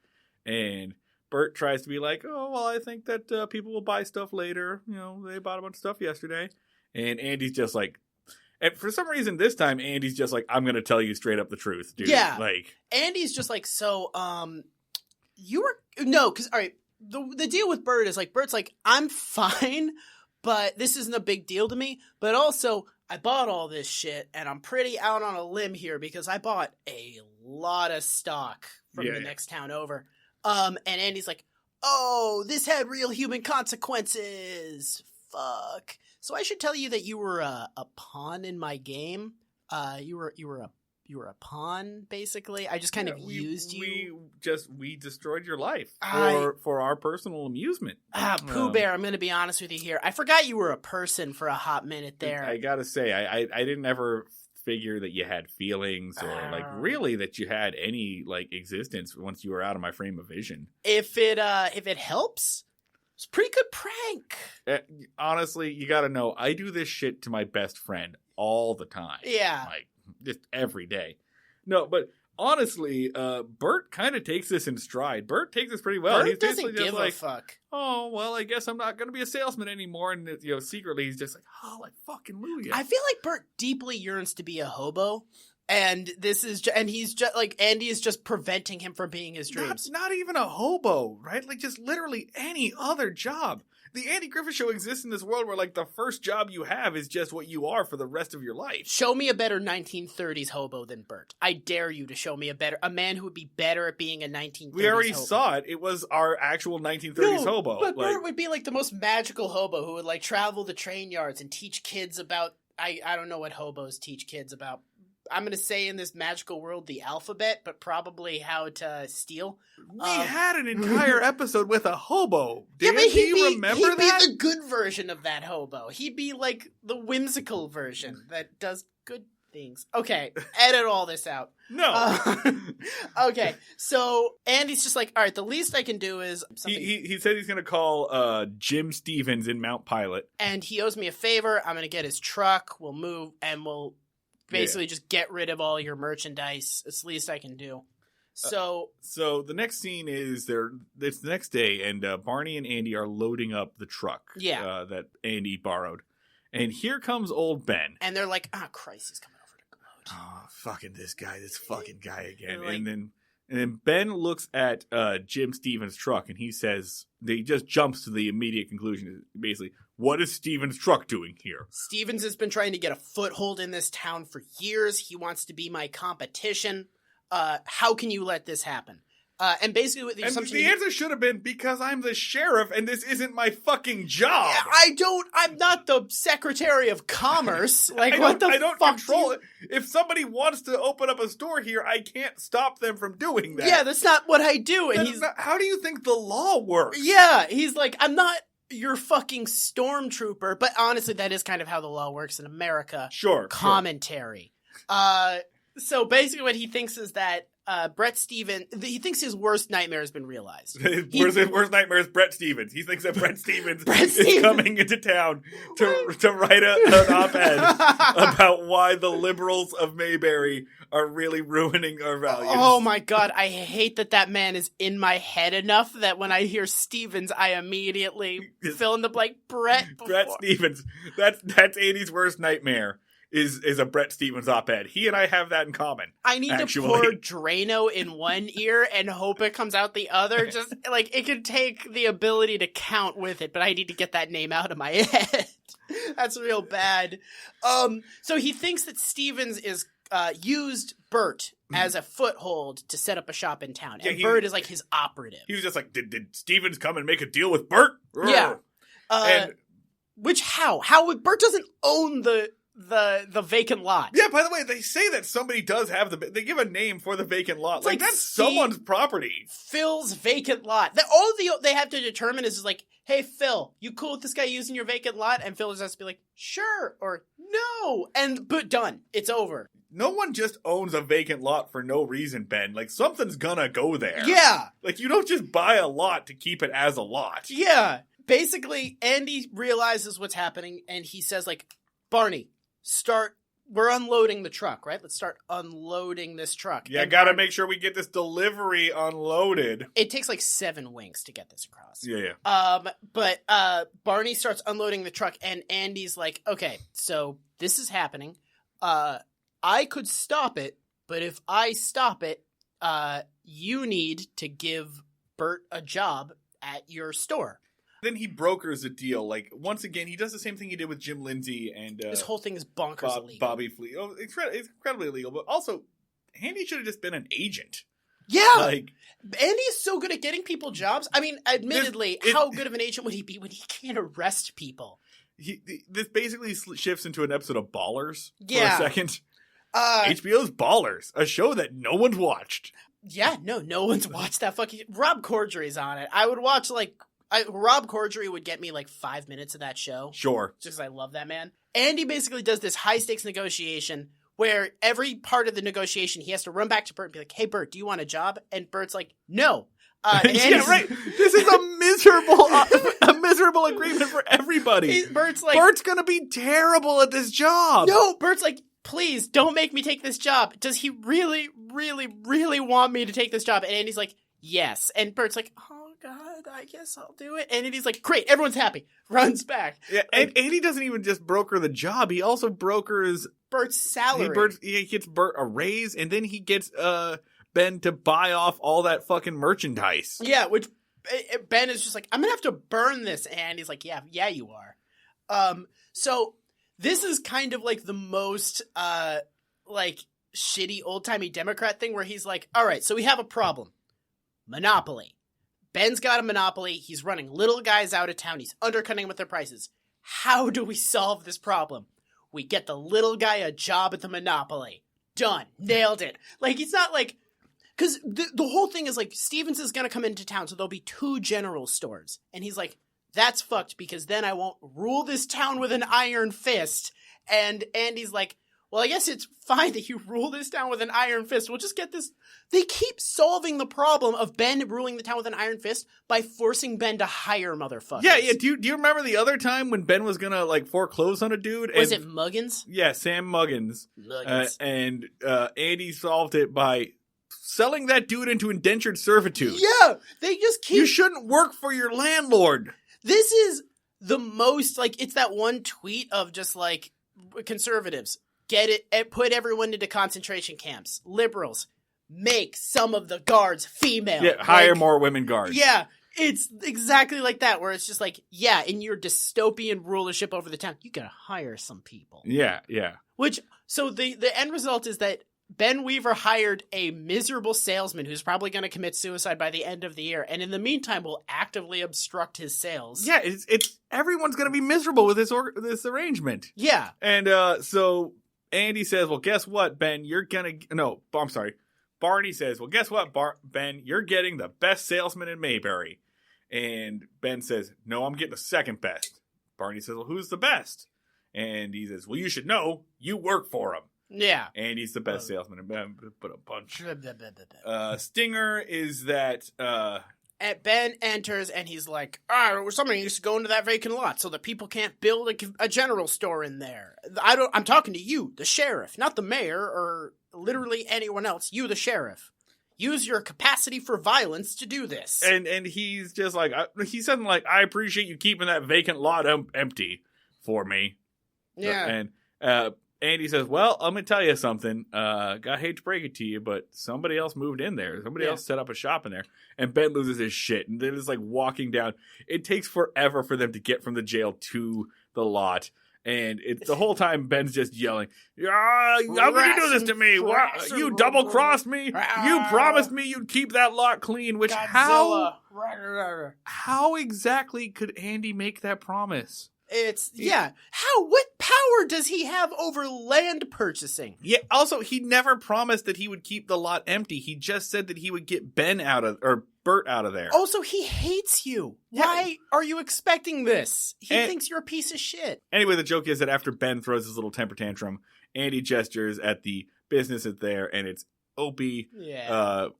And Bert tries to be like, oh, well, I think that people will buy stuff later. You know, they bought a bunch of stuff yesterday. And Andy's just like, and for some reason this time, Andy's just like, I'm going to tell you straight up the truth, dude. Yeah. Like, Andy's just like, so, you were, no, because, all right, the deal with Bert is like, Bert's like, I'm fine, but this isn't a big deal to me. But also, I bought all this shit, and I'm pretty out on a limb here because I bought a lot of stock from the next town over. And Andy's like, oh, this had real human consequences. Fuck. So I should tell you that you were a pawn in my game. You were a pawn, basically. I just kind of used you. We destroyed your life for our personal amusement. Pooh Bear, I'm going to be honest with you here. I forgot you were a person for a hot minute there. I gotta say, I didn't ever figure that you had feelings or like really that you had any like existence once you were out of my frame of vision. If it helps, it's a pretty good prank. Honestly, you gotta know, I do this shit to my best friend all the time. Yeah. Like just every day. No, but honestly, Bert kind of takes this in stride. Bert takes this pretty well. Bert doesn't give a fuck. Oh, well, I guess I'm not going to be a salesman anymore. And, secretly he's just like, hallelujah. I feel like Bert deeply yearns to be a hobo. And this is, and he's just like, Andy is just preventing him from being his dreams. Not even a hobo, right? Like just literally any other job. The Andy Griffith Show exists in this world where like the first job you have is just what you are for the rest of your life. Show me a better 1930s hobo than Bert. I dare you to show me a man who would be better at being a 1930s We already hobo. saw it. It was our actual 1930s hobo. But Bert would be like the most magical hobo who would like travel the train yards and teach kids about, I don't know what hobos teach kids about. I'm going to say in this magical world, the alphabet, but probably how to steal. We had an entire episode with a hobo. Dan, but do you remember that? He'd be the good version of that hobo. He'd be like the whimsical version that does good things. Okay, edit all this out. No. Okay, so Andy's just like, all right, the least I can do is something. He said he's going to call Jim Stevens in Mount Pilot. And he owes me a favor. I'm going to get his truck. We'll move, and we'll basically just get rid of all your merchandise. It's the least I can do. So the next scene is it's the next day, and Barney and Andy are loading up the truck that Andy borrowed. And here comes old Ben. And they're like, Christ, he's coming over to load. Oh, fucking this fucking guy again. Like, and then Ben looks at Jim Stevens' truck, and he just jumps to the immediate conclusion, basically, what is Stevens' truck doing here? Stevens has been trying to get a foothold in this town for years. He wants to be my competition. How can you let this happen? And basically what the assumption... the answer should have been, because I'm the sheriff and this isn't my fucking job. I'm not the Secretary of Commerce. Like, I don't control it. If somebody wants to open up a store here, I can't stop them from doing that. Yeah, that's not what I do. And how do you think the law works? Yeah, he's like, I'm not your fucking stormtrooper. But honestly, that is kind of how the law works in America. Sure. Commentary. So basically what he thinks is that Brett Stevens, he thinks his worst nightmare has been realized. His worst nightmare is Brett Stevens. He thinks that Brett Stevens is coming into town to write an op-ed about why the liberals of Mayberry are really ruining our values. Oh my God, I hate that man is in my head enough that when I hear Stevens, I immediately fill in the blank Brett Stevens. That's Andy's worst nightmare. is a Bret Stevens op-ed. He and I have that in common. I need to pour Drano in one ear and hope it comes out the other. Just like it could take the ability to count with it, but I need to get that name out of my head. That's real bad. So he thinks that Stevens is used Bert as a foothold to set up a shop in town, and Bert is like his operative. He was just like, did Stevens come and make a deal with Bert? Yeah. How would Bert doesn't own the vacant lot? Yeah, by the way, they say that somebody does have they give a name for the vacant lot. Like that's someone's property. Phil's vacant lot. All they have to determine is like, hey Phil, you cool with this guy using your vacant lot? And Phil just has to be like, sure or no, but done. It's over. No one just owns a vacant lot for no reason, Ben. Like something's gonna go there. Yeah. Like you don't just buy a lot to keep it as a lot. Yeah. Basically, Andy realizes what's happening and he says like, Barney, we're unloading the truck, right? Let's start unloading this truck. Yeah, gotta make sure we get this delivery unloaded. It takes like 7 winks to get this across. Yeah. But Barney starts unloading the truck and Andy's like, okay, so this is happening. I could stop it, but if I stop it, you need to give Bert a job at your store. Then he brokers a deal. Like, once again, he does the same thing he did with Jim Lindsay and... this whole thing is bonkers illegal. Bobby Flea. Oh, it's incredibly illegal. But also, Andy should have just been an agent. Yeah! Like, Andy is so good at getting people jobs. I mean, admittedly, how good of an agent would he be when he can't arrest people? This basically shifts into an episode of Ballers for a second. HBO's Ballers, a show that no one's watched. Yeah, no one's watched that fucking... Rob Corddry's on it. I would watch, Rob Corddry would get me, 5 minutes of that show. Sure. Just because I love that man. Andy basically does this high-stakes negotiation where every part of the negotiation, he has to run back to Bert and be like, hey, Bert, do you want a job? And Bert's like, no. Yeah, right. This is a miserable agreement for everybody. Bert's like... Bert's gonna be terrible at this job. No, Bert's like, please, don't make me take this job. Does he really, really, really want me to take this job? And Andy's like, yes. And Bert's like, oh, God, I guess I'll do it. And Andy's like, great, everyone's happy. Runs back. Yeah, and Andy doesn't even just broker the job. He also brokers... Bert's salary. He gets Bert a raise, and then he gets Ben to buy off all that fucking merchandise. Yeah, which Ben is just like, I'm going to have to burn this. And Andy's like, yeah, you are. So... This is kind of the most, shitty old-timey Democrat thing where he's like, all right, so we have a problem. Monopoly. Ben's got a monopoly. He's running little guys out of town. He's undercutting with their prices. How do we solve this problem? We get the little guy a job at the monopoly. Done. Nailed it. It's not because the whole thing is Stevens is going to come into town, so there'll be 2 general stores. And he's like, that's fucked because then I won't rule this town with an iron fist. And Andy's like, well, I guess it's fine that you rule this town with an iron fist. We'll just get this. They keep solving the problem of Ben ruling the town with an iron fist by forcing Ben to hire motherfuckers. Yeah. Do you remember the other time when Ben was gonna foreclose on a dude? Was it Muggins? Yeah, Sam Muggins. And Andy solved it by selling that dude into indentured servitude. Yeah, they just keep. You shouldn't work for your landlord. This is the most, it's that one tweet of just, conservatives, get it, put everyone into concentration camps. Liberals, make some of the guards female. Yeah, hire more women guards. Yeah, it's exactly like that, where it's just in your dystopian rulership over the town, you gotta hire some people. Yeah. So the end result is that Ben Weaver hired a miserable salesman who's probably going to commit suicide by the end of the year, and in the meantime will actively obstruct his sales. Yeah, it's everyone's going to be miserable with this arrangement. Yeah. And so Andy says, well, guess what, Ben? Barney says, well, guess what, Ben? You're getting the best salesman in Mayberry. And Ben says, no, I'm getting the second best. Barney says, well, who's the best? And he says, well, you should know. You work for him. Yeah. And he's the best salesman. But a bunch. Stinger is that... Ben enters and he's like, somebody needs to go into that vacant lot so that people can't build a general store in there. I'm talking to you, the sheriff, not the mayor or literally anyone else. You, the sheriff. Use your capacity for violence to do this. And he's just he said I appreciate you keeping that vacant lot empty for me. Yeah. And Andy says, well, I'm going to tell you something. I hate to break it to you, but somebody else moved in there. Somebody else set up a shop in there. And Ben loses his shit. And they're just like walking down. It takes forever for them to get from the jail to the lot. And it's the whole time Ben's just yelling, how can you do this to me? You double-crossed me. You promised me you'd keep that lot clean. Which Godzilla. how exactly could Andy make that promise? What power does he have over land purchasing? Yeah, also, he never promised that he would keep the lot empty. He just said that he would get Bert out of there. Also, he hates you. Yeah. Why are you expecting this? He thinks you're a piece of shit. Anyway, the joke is that after Ben throws his little temper tantrum, Andy gestures at the business that's there, and it's Opie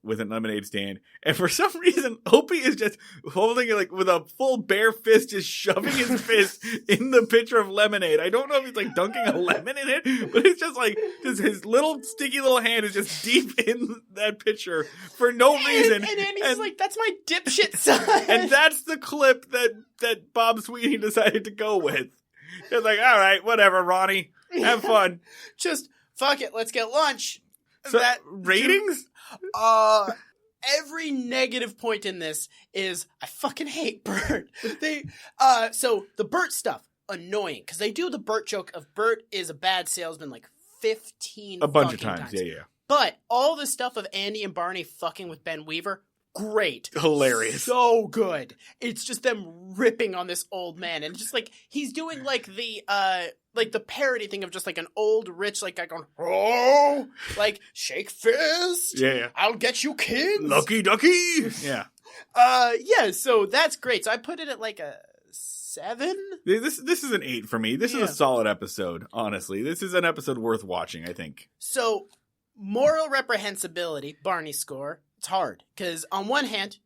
with a lemonade stand. And for some reason, Opie is just holding it like with a full bare fist, just shoving his fist in the pitcher of lemonade. I don't know if he's like dunking a lemon in it, but it's just like his little sticky little hand is just deep in that pitcher for no reason. And Andy's like, that's my dipshit son. And that's the clip that Bob Sweeney decided to go with. It's like, all right, whatever, Ronnie. Have fun. Just fuck it, let's get lunch. So, ratings? Every negative point in this is I fucking hate Bert. So the Bert stuff, annoying, because they do the Bert joke of Bert is a bad salesman like 15 a bunch of times. Yeah. But all the stuff of Andy and Barney fucking with Ben Weaver, great. Hilarious. So good. It's just them ripping on this old man. And just like, he's doing like the parody thing of just like an old rich like guy going, oh, like shake fist. Yeah. I'll get you kids. Lucky ducky. Yeah. So that's great. So I put it at like a 7. This is an 8 for me. This is a solid episode, honestly. This is an episode worth watching, I think. So moral reprehensibility, Barney score. It's hard because on one hand,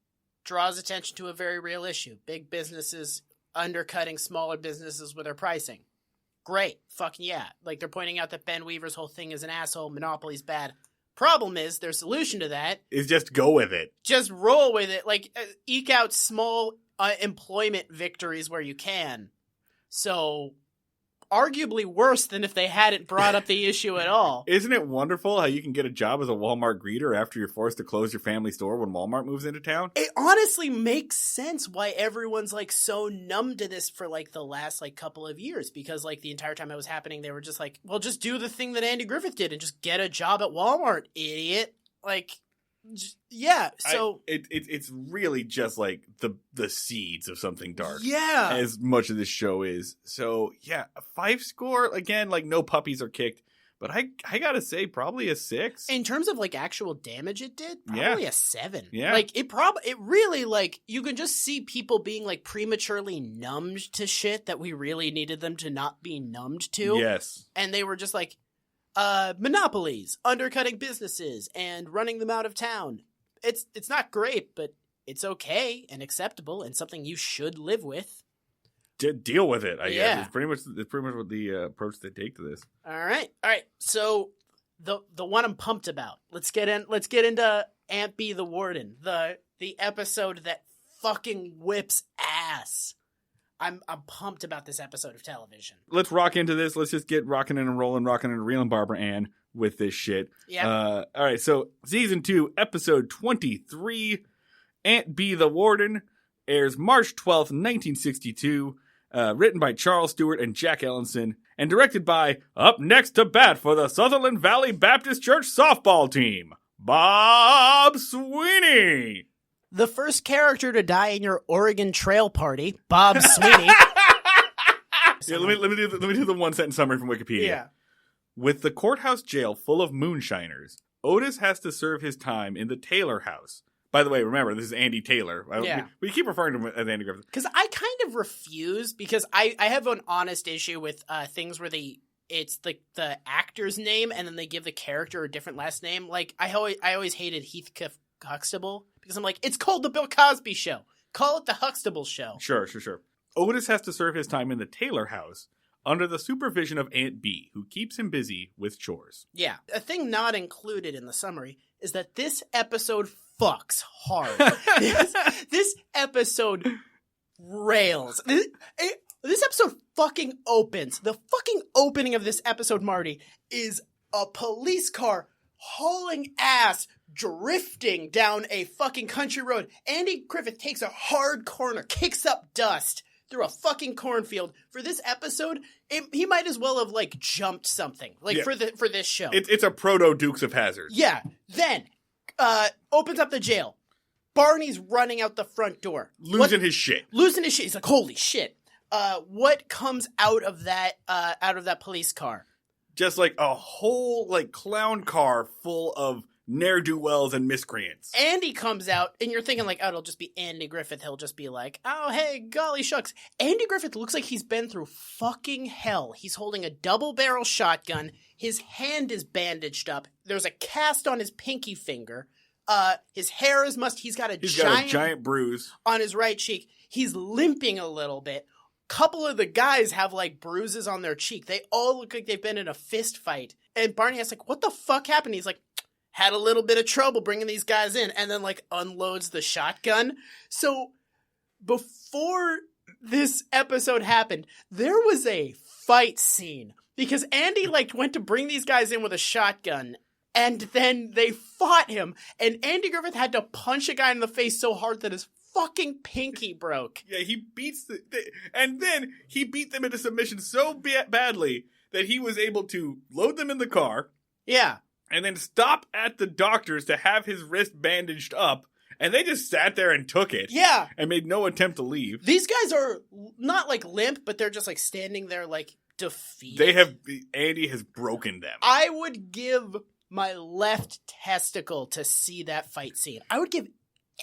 draws attention to a very real issue. Big businesses undercutting smaller businesses with their pricing. Great. Fucking yeah. Like they're pointing out that Ben Weaver's whole thing is an asshole. Monopoly's bad. Problem is their solution to that is just go with it. Just roll with it. Like eke out small employment victories where you can. So arguably worse than if they hadn't brought up the issue at all. Isn't it wonderful how you can get a job as a Walmart greeter after you're forced to close your family store when Walmart moves into town? It honestly makes sense why everyone's like so numb to this for like the last like couple of years, because like the entire time it was happening, they were just like, well, just do the thing that Andy Griffith did and just get a job at Walmart, idiot. Like, yeah. So it's really just like the seeds of something dark. Yeah. As much of this show is. So yeah, a 5 score again. Like no puppies are kicked, but I gotta say probably a 6 in terms of like actual damage. It did probably a 7. Yeah. Like it really like you can just see people being like prematurely numbed to shit that we really needed them to not be numbed to. Yes. And they were just like, monopolies, undercutting businesses, and running them out of town. It's not great, but it's okay and acceptable and something you should live with. Deal with it, I guess. It's pretty much what the approach they take to this. All right. So the one I'm pumped about. Let's get into Aunt B the Warden, the episode that fucking whips ass. I'm pumped about this episode of television. Let's rock into this. Let's just get rocking and rolling, rocking and reeling Barbara Ann with this shit. Yeah. All right. So season 2, episode 23, Aunt B the Warden, airs March 12th, 1962. Written by Charles Stewart and Jack Ellenson, and directed by, up next to bat for the Sutherland Valley Baptist Church softball team, Bob Sweeney. The first character to die in your Oregon Trail party, Bob Sweeney. Yeah, let me do the one sentence summary from Wikipedia. Yeah. With the courthouse jail full of moonshiners, Otis has to serve his time in the Taylor house. By the way, remember, this is Andy Taylor. Yeah. We keep referring to him as Andy Griffith. Because I kind of refuse, because I have an honest issue with things where it's the actor's name and then they give the character a different last name. Like, I always hated Heathcliff Huxtable, because I'm like, it's called The Bill Cosby Show. Call it The Huxtable Show. Sure. Otis has to serve his time in the Taylor house under the supervision of Aunt B, who keeps him busy with chores. Yeah. A thing not included in the summary is that this episode fucks hard. This episode rails. This episode fucking opens. The fucking opening of this episode, Marty, is a police car hauling ass, drifting down a fucking country road. Andy Griffith takes a hard corner, kicks up dust through a fucking cornfield. For this episode, he might as well have, like, jumped something. Like, for this show. It's a proto Dukes of Hazzard. Yeah. Then, opens up the jail. Barney's running out the front door. Losing his shit. He's like, holy shit. What comes out of that police car? Just like a whole like clown car full of ne'er-do-wells and miscreants. Andy comes out, and you're thinking like, oh, it'll just be Andy Griffith. He'll just be like, oh, hey, golly shucks. Andy Griffith looks like he's been through fucking hell. He's holding a double-barrel shotgun. His hand is bandaged up. There's a cast on his pinky finger. His hair is He's got a giant bruise on his right cheek. He's limping a little bit. Couple of the guys have like bruises on their cheek. They all look like they've been in a fist fight. And Barney asks like, what the fuck happened? He's like, had a little bit of trouble bringing these guys in, and then like unloads the shotgun. So before this episode happened, there was a fight scene because Andy like went to bring these guys in with a shotgun, and then they fought him, and Andy Griffith had to punch a guy in the face so hard that his fucking pinky broke. Yeah, he beats and then he beat them into submission so badly that he was able to load them in the car. Yeah. And then stop at the doctor's to have his wrist bandaged up. And they just sat there and took it. Yeah. And made no attempt to leave. These guys are not like limp, but they're just like standing there like defeated. Andy has broken them. I would give my left testicle to see that fight scene. I would give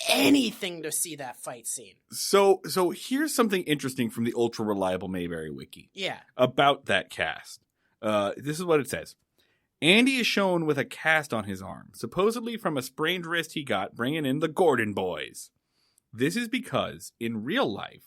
anything to see that fight scene. So here's something interesting from the ultra reliable Mayberry wiki. Yeah. About that cast. This is what it says. Andy is shown with a cast on his arm, supposedly from a sprained wrist he got bringing in the Gordon boys. This is because, in real life,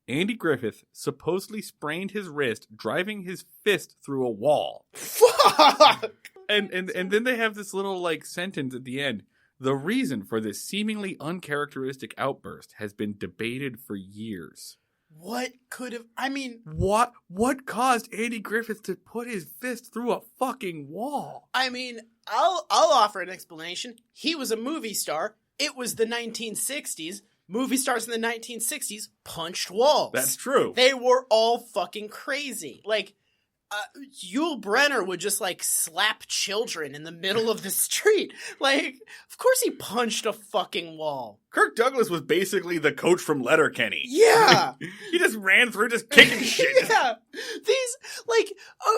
Andy Griffith supposedly sprained his wrist driving his fist through a wall. Fuck! And then they have this little like sentence at the end. The reason for this seemingly uncharacteristic outburst has been debated for years. What could have... I mean... What caused Andy Griffith to put his fist through a fucking wall? I mean, I'll offer an explanation. He was a movie star. It was the 1960s. Movie stars in the 1960s punched walls. That's true. They were all fucking crazy. Like... Yul Brynner would just, like, slap children in the middle of the street. Like, of course he punched a fucking wall. Kirk Douglas was basically the coach from Letterkenny. Yeah. He just ran through just kicking shit. Yeah. These, like,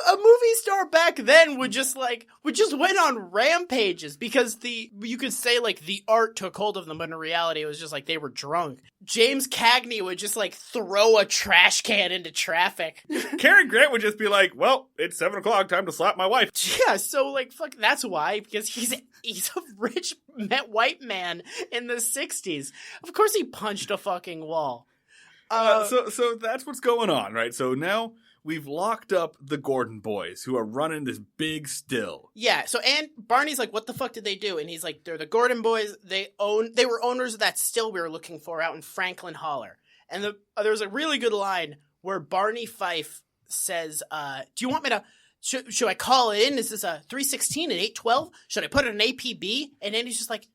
a movie star back then would just went on rampages because you could say, like, the art took hold of them, but in reality it was just, like, they were drunk. James Cagney would just, like, throw a trash can into traffic. Cary Grant would just be like, well, it's 7 o'clock, time to slap my wife. Yeah, so, like, fuck, that's why, because he's a rich white man in the 60s. Of course he punched a fucking wall. So that's what's going on, right? So now we've locked up the Gordon boys who are running this big still. Yeah, so Barney's like, what the fuck did they do? And he's like, they're the Gordon boys. They were owners of that still we were looking for out in Franklin Holler. And there was a really good line where Barney Fife says, do you want me to... Should I call it in? Is this a 316 at 812? Should I put it in APB? And Andy's just like,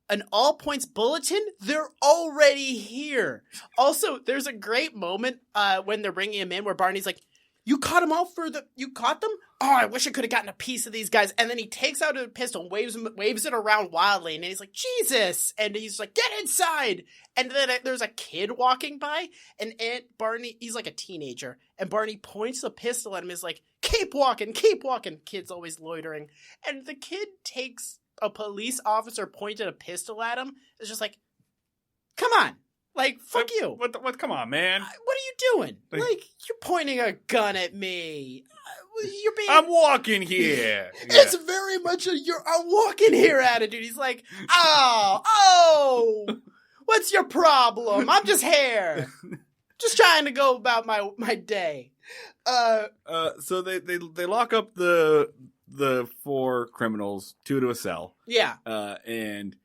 an all points bulletin? They're already here. Also, there's a great moment when they're bringing him in where Barney's like, you caught them all you caught them? Oh, I wish I could have gotten a piece of these guys. And then he takes out a pistol, waves it around wildly, and he's like, Jesus! And he's like, get inside! And then there's a kid walking by, and Barney, he's like a teenager, and Barney points the pistol at him and is like, keep walking, keep walking. Kid's always loitering. And the kid takes a police officer pointed a pistol at him. It's just like, come on. Like, fuck you. What? Come on, man. What are you doing? Like, you're pointing a gun at me. I'm walking here. It's very much I'm walking here attitude. He's like, oh, what's your problem? I'm just here. Just trying to go about my day. So they lock up the 4 criminals, 2 to a cell. Yeah. And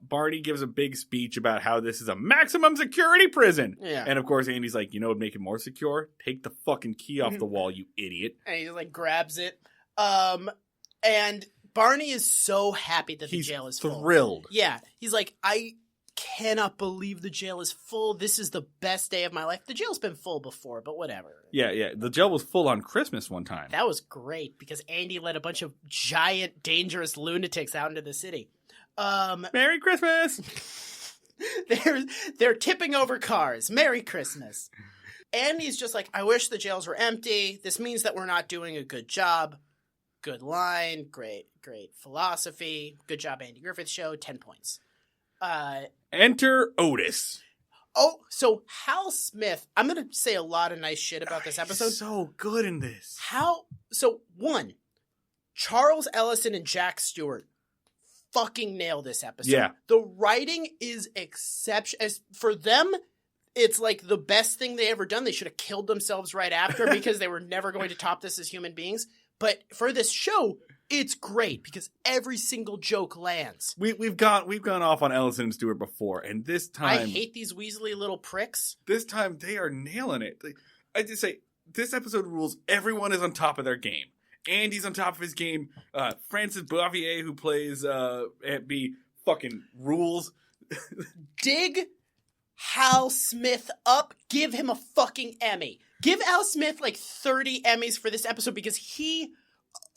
Barney gives a big speech about how this is a maximum security prison. Yeah. And of course, Andy's like, you know what would make it more secure? Take the fucking key off the wall, you idiot. And he like grabs it. And Barney is so happy that the jail is full. Thrilled. Yeah. He's like, I cannot believe the jail is full. This is the best day of my life. The jail's been full before, but whatever. Yeah. The jail was full on Christmas one time. That was great because Andy let a bunch of giant, dangerous lunatics out into the city. Merry Christmas! They're tipping over cars. Merry Christmas. Andy's just like, I wish the jails were empty. This means that we're not doing a good job. Good line. Great philosophy. Good job, Andy Griffith show. 10 points. Enter Otis. Oh, so Hal Smith, I'm going to say a lot of nice shit about this episode. He's so good in this. One, Charles Ellison and Jack Stewart fucking nail this episode. Yeah. The writing is exceptional. For them, it's like the best thing they ever done. They should have killed themselves right after because they were never going to top this as human beings. But for this show, it's great because every single joke lands. We've gone off on Ellison and Stewart before, and this time I hate these weaselly little pricks. This time they are nailing it. I just say this episode rules. Everyone is on top of their game. Andy's on top of his game. Francis Bouvier, who plays Aunt B, fucking rules. Dig Hal Smith up. Give him a fucking Emmy. Give Al Smith like 30 Emmys for this episode because he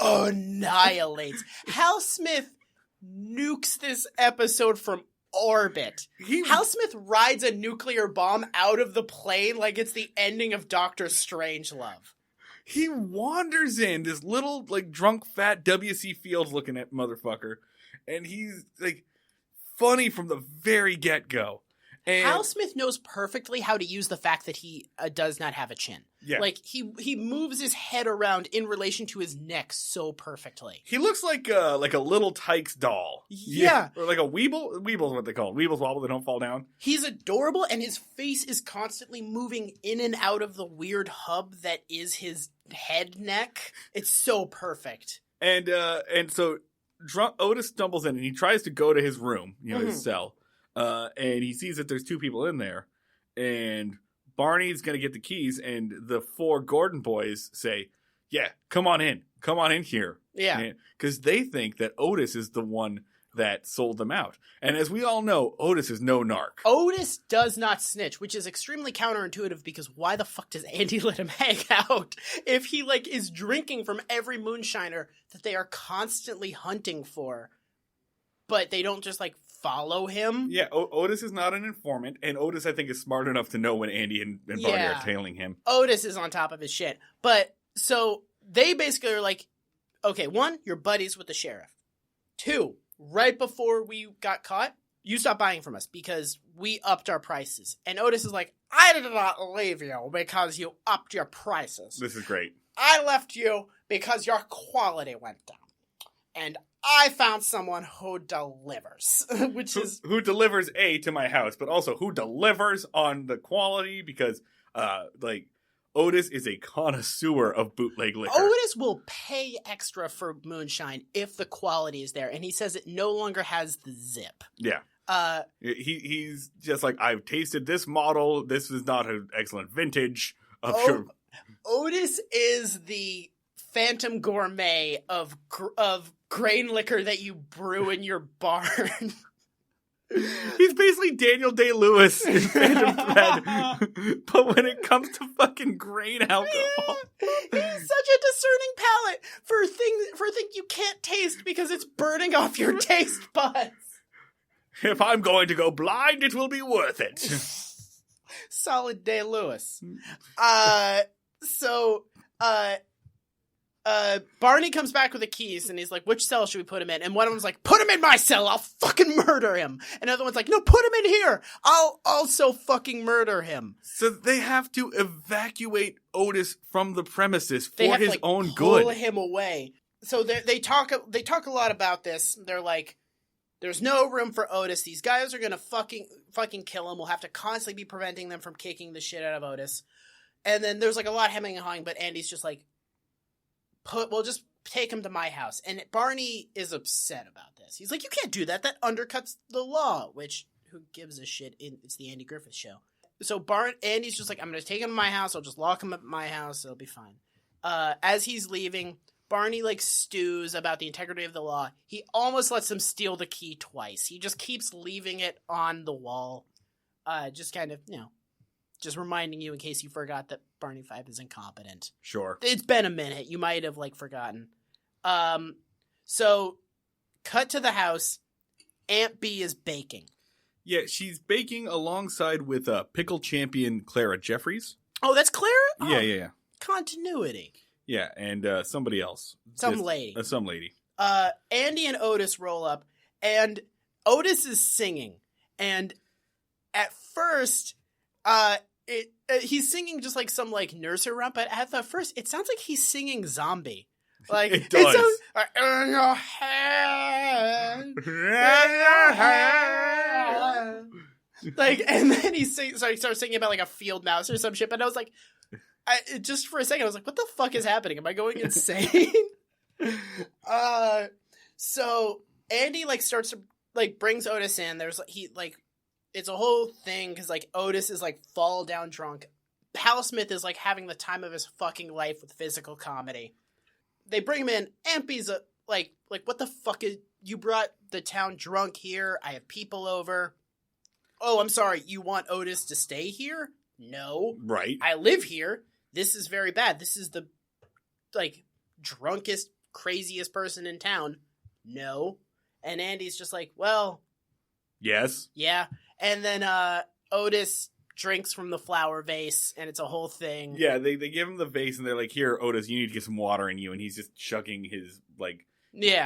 annihilates. Hal Smith nukes this episode from orbit. Hal Smith rides a nuclear bomb out of the plane like it's the ending of Doctor Strangelove. He wanders in, this little, like, drunk, fat W.C. Fields looking at motherfucker, and he's, like, funny from the very get-go. And Hal Smith knows perfectly how to use the fact that he does not have a chin. Yeah. Like, he moves his head around in relation to his neck so perfectly. He looks like a little Tykes doll. Yeah. Or like a Weeble. Weeble's what they call it. Weebles wobble, they don't fall down. He's adorable, and his face is constantly moving in and out of the weird hub that is his head neck. It's so perfect. And so Otis stumbles in, and he tries to go to his room, his cell. And he sees that there's two people in there, and Barney's going to get the keys, and the four Gordon boys say, yeah, come on in here. Yeah. Because they think that Otis is the one that sold them out. And as we all know, Otis is no narc. Otis does not snitch, which is extremely counterintuitive because why the fuck does Andy let him hang out if he like is drinking from every moonshiner that they are constantly hunting for, but they don't just like follow him? Yeah, Otis is not an informant, and Otis, I think, is smart enough to know when Andy and Barney are tailing him. Otis is on top of his shit. But, so, they basically are like, okay, 1, you're buddies with the sheriff. 2, right before we got caught, you stopped buying from us because we upped our prices. And Otis is like, I did not leave you because you upped your prices. This is great. I left you because your quality went down. And I found someone who delivers, who delivers to my house, but also who delivers on the quality because, Otis is a connoisseur of bootleg liquor. Otis will pay extra for moonshine if the quality is there, and he says it no longer has the zip. Yeah. He's just like, I've tasted this model. This is not an excellent vintage of sure. Otis is the Phantom Gourmet of grain liquor that you brew in your barn. He's basically Daniel Day-Lewis in Phantom Thread, but when it comes to fucking grain alcohol. He's such a discerning palate for things you can't taste because it's burning off your taste buds. If I'm going to go blind, it will be worth it. Solid Day-Lewis. Barney comes back with the keys, and he's like, which cell should we put him in? And one of them's like, put him in my cell, I'll fucking murder him. And the other one's like, no, put him in here, I'll also fucking murder him. So they have to evacuate Otis from the premises for his own good. Pull him away. So they talk a lot about this. They're like, there's no room for Otis. These guys are gonna fucking kill him. We'll have to constantly be preventing them from kicking the shit out of Otis. And then there's like a lot hemming and hawing, but Andy's just like, we'll just take him to my house. And Barney is upset about this. He's like, you can't do that. That undercuts the law, which who gives a shit? It's the Andy Griffith show. So Andy's just like, I'm going to take him to my house. I'll just lock him up at my house. It'll be fine. As he's leaving, Barney like stews about the integrity of the law. He almost lets him steal the key twice. He just keeps leaving it on the wall. Just kind of, just reminding you in case you forgot that Barney Fife is incompetent. Sure. It's been a minute. You might have like forgotten. So cut to the house. Aunt B is baking. Yeah, she's baking alongside with pickle champion Clara Jeffries. Oh, that's Clara? Oh, Yeah. Continuity. Yeah, and somebody else. Some lady. Some lady. Andy and Otis roll up, and Otis is singing. And at first, he's singing just like some like nursery rhyme, but at the first, it sounds like he's singing zombie. Like it does. In your hand, in your hand. Like, and then he starts singing about like a field mouse or some shit. But I was like, just for a second, I was like, what the fuck is happening? Am I going insane? So Andy like starts to like brings Otis in. There's it's a whole thing because like Otis is like fall down drunk. Hal Smith is like having the time of his fucking life with physical comedy. They bring him in. Aunt B's like what the fuck is you brought the town drunk here? I have people over. Oh, I'm sorry. You want Otis to stay here? No. Right. I live here. This is very bad. This is the like drunkest, craziest person in town. No. And Andy's just like, well, yes. Yeah. And then Otis drinks from the flower vase, and it's a whole thing. Yeah, they give him the vase, and they're like, here, Otis, you need to get some water in you. And he's just chugging his,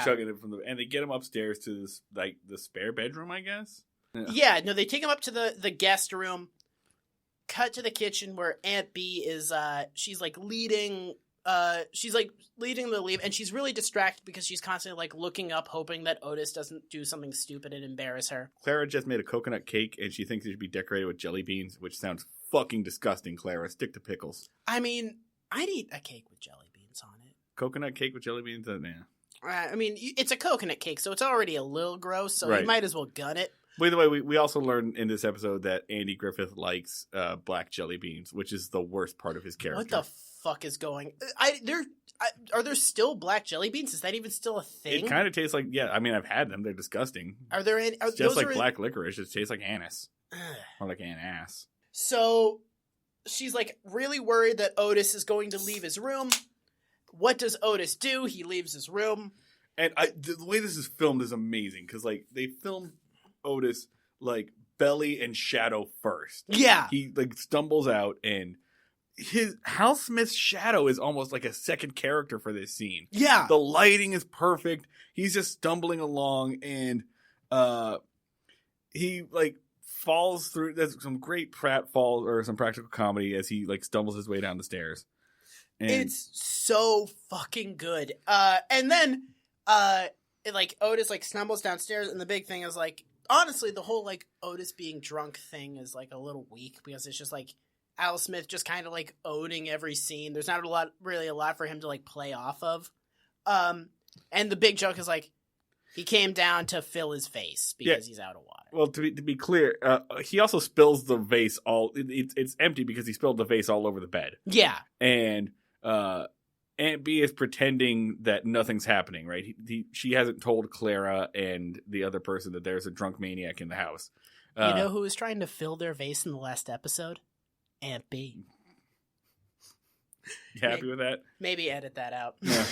chugging it from the... And they get him upstairs to this, the spare bedroom, I guess? Yeah, no, they take him up to the guest room, cut to the kitchen where Aunt B is, she's leading the leave, and she's really distracted because she's constantly looking up, hoping that Otis doesn't do something stupid and embarrass her. Clara just made a coconut cake, and she thinks it should be decorated with jelly beans, which sounds fucking disgusting, Clara. Stick to pickles. I mean, I'd eat a cake with jelly beans on it. Coconut cake with jelly beans? Nah. I mean, it's a coconut cake, so it's already a little gross, so right. You might as well gun it. By the way, we also learned in this episode that Andy Griffith likes black jelly beans, which is the worst part of his character. What the fuck is going... Are there still black jelly beans? Is that even still a thing? It kind of tastes like... Yeah, I mean, I've had them. They're disgusting. Are there any... It's just like black licorice. It tastes like anise. Or like anise. So, she's really worried that Otis is going to leave his room. What does Otis do? He leaves his room. And the way this is filmed is amazing. Because, they filmed Otis, belly and shadow first. Yeah. He, stumbles out and... Hal Smith's shadow is almost like a second character for this scene. Yeah. The lighting is perfect. He's just stumbling along and he falls through. There's some great pratfall or some practical comedy as he stumbles his way down the stairs. And it's so fucking good. And then Otis stumbles downstairs, and the big thing is honestly the whole Otis being drunk thing is a little weak because it's just Al Smith just kind of owning every scene. There's not a lot for him to play off of. And the big joke is he came down to fill his face because he's out of water. Well, to be clear, he also spills the vase it's empty because he spilled the vase all over the bed. Yeah. And Aunt B is pretending that nothing's happening, right? She hasn't told Clara and the other person that there's a drunk maniac in the house. You know who was trying to fill their vase in the last episode? Aunt B. You happy with that? Maybe edit that out. Yeah.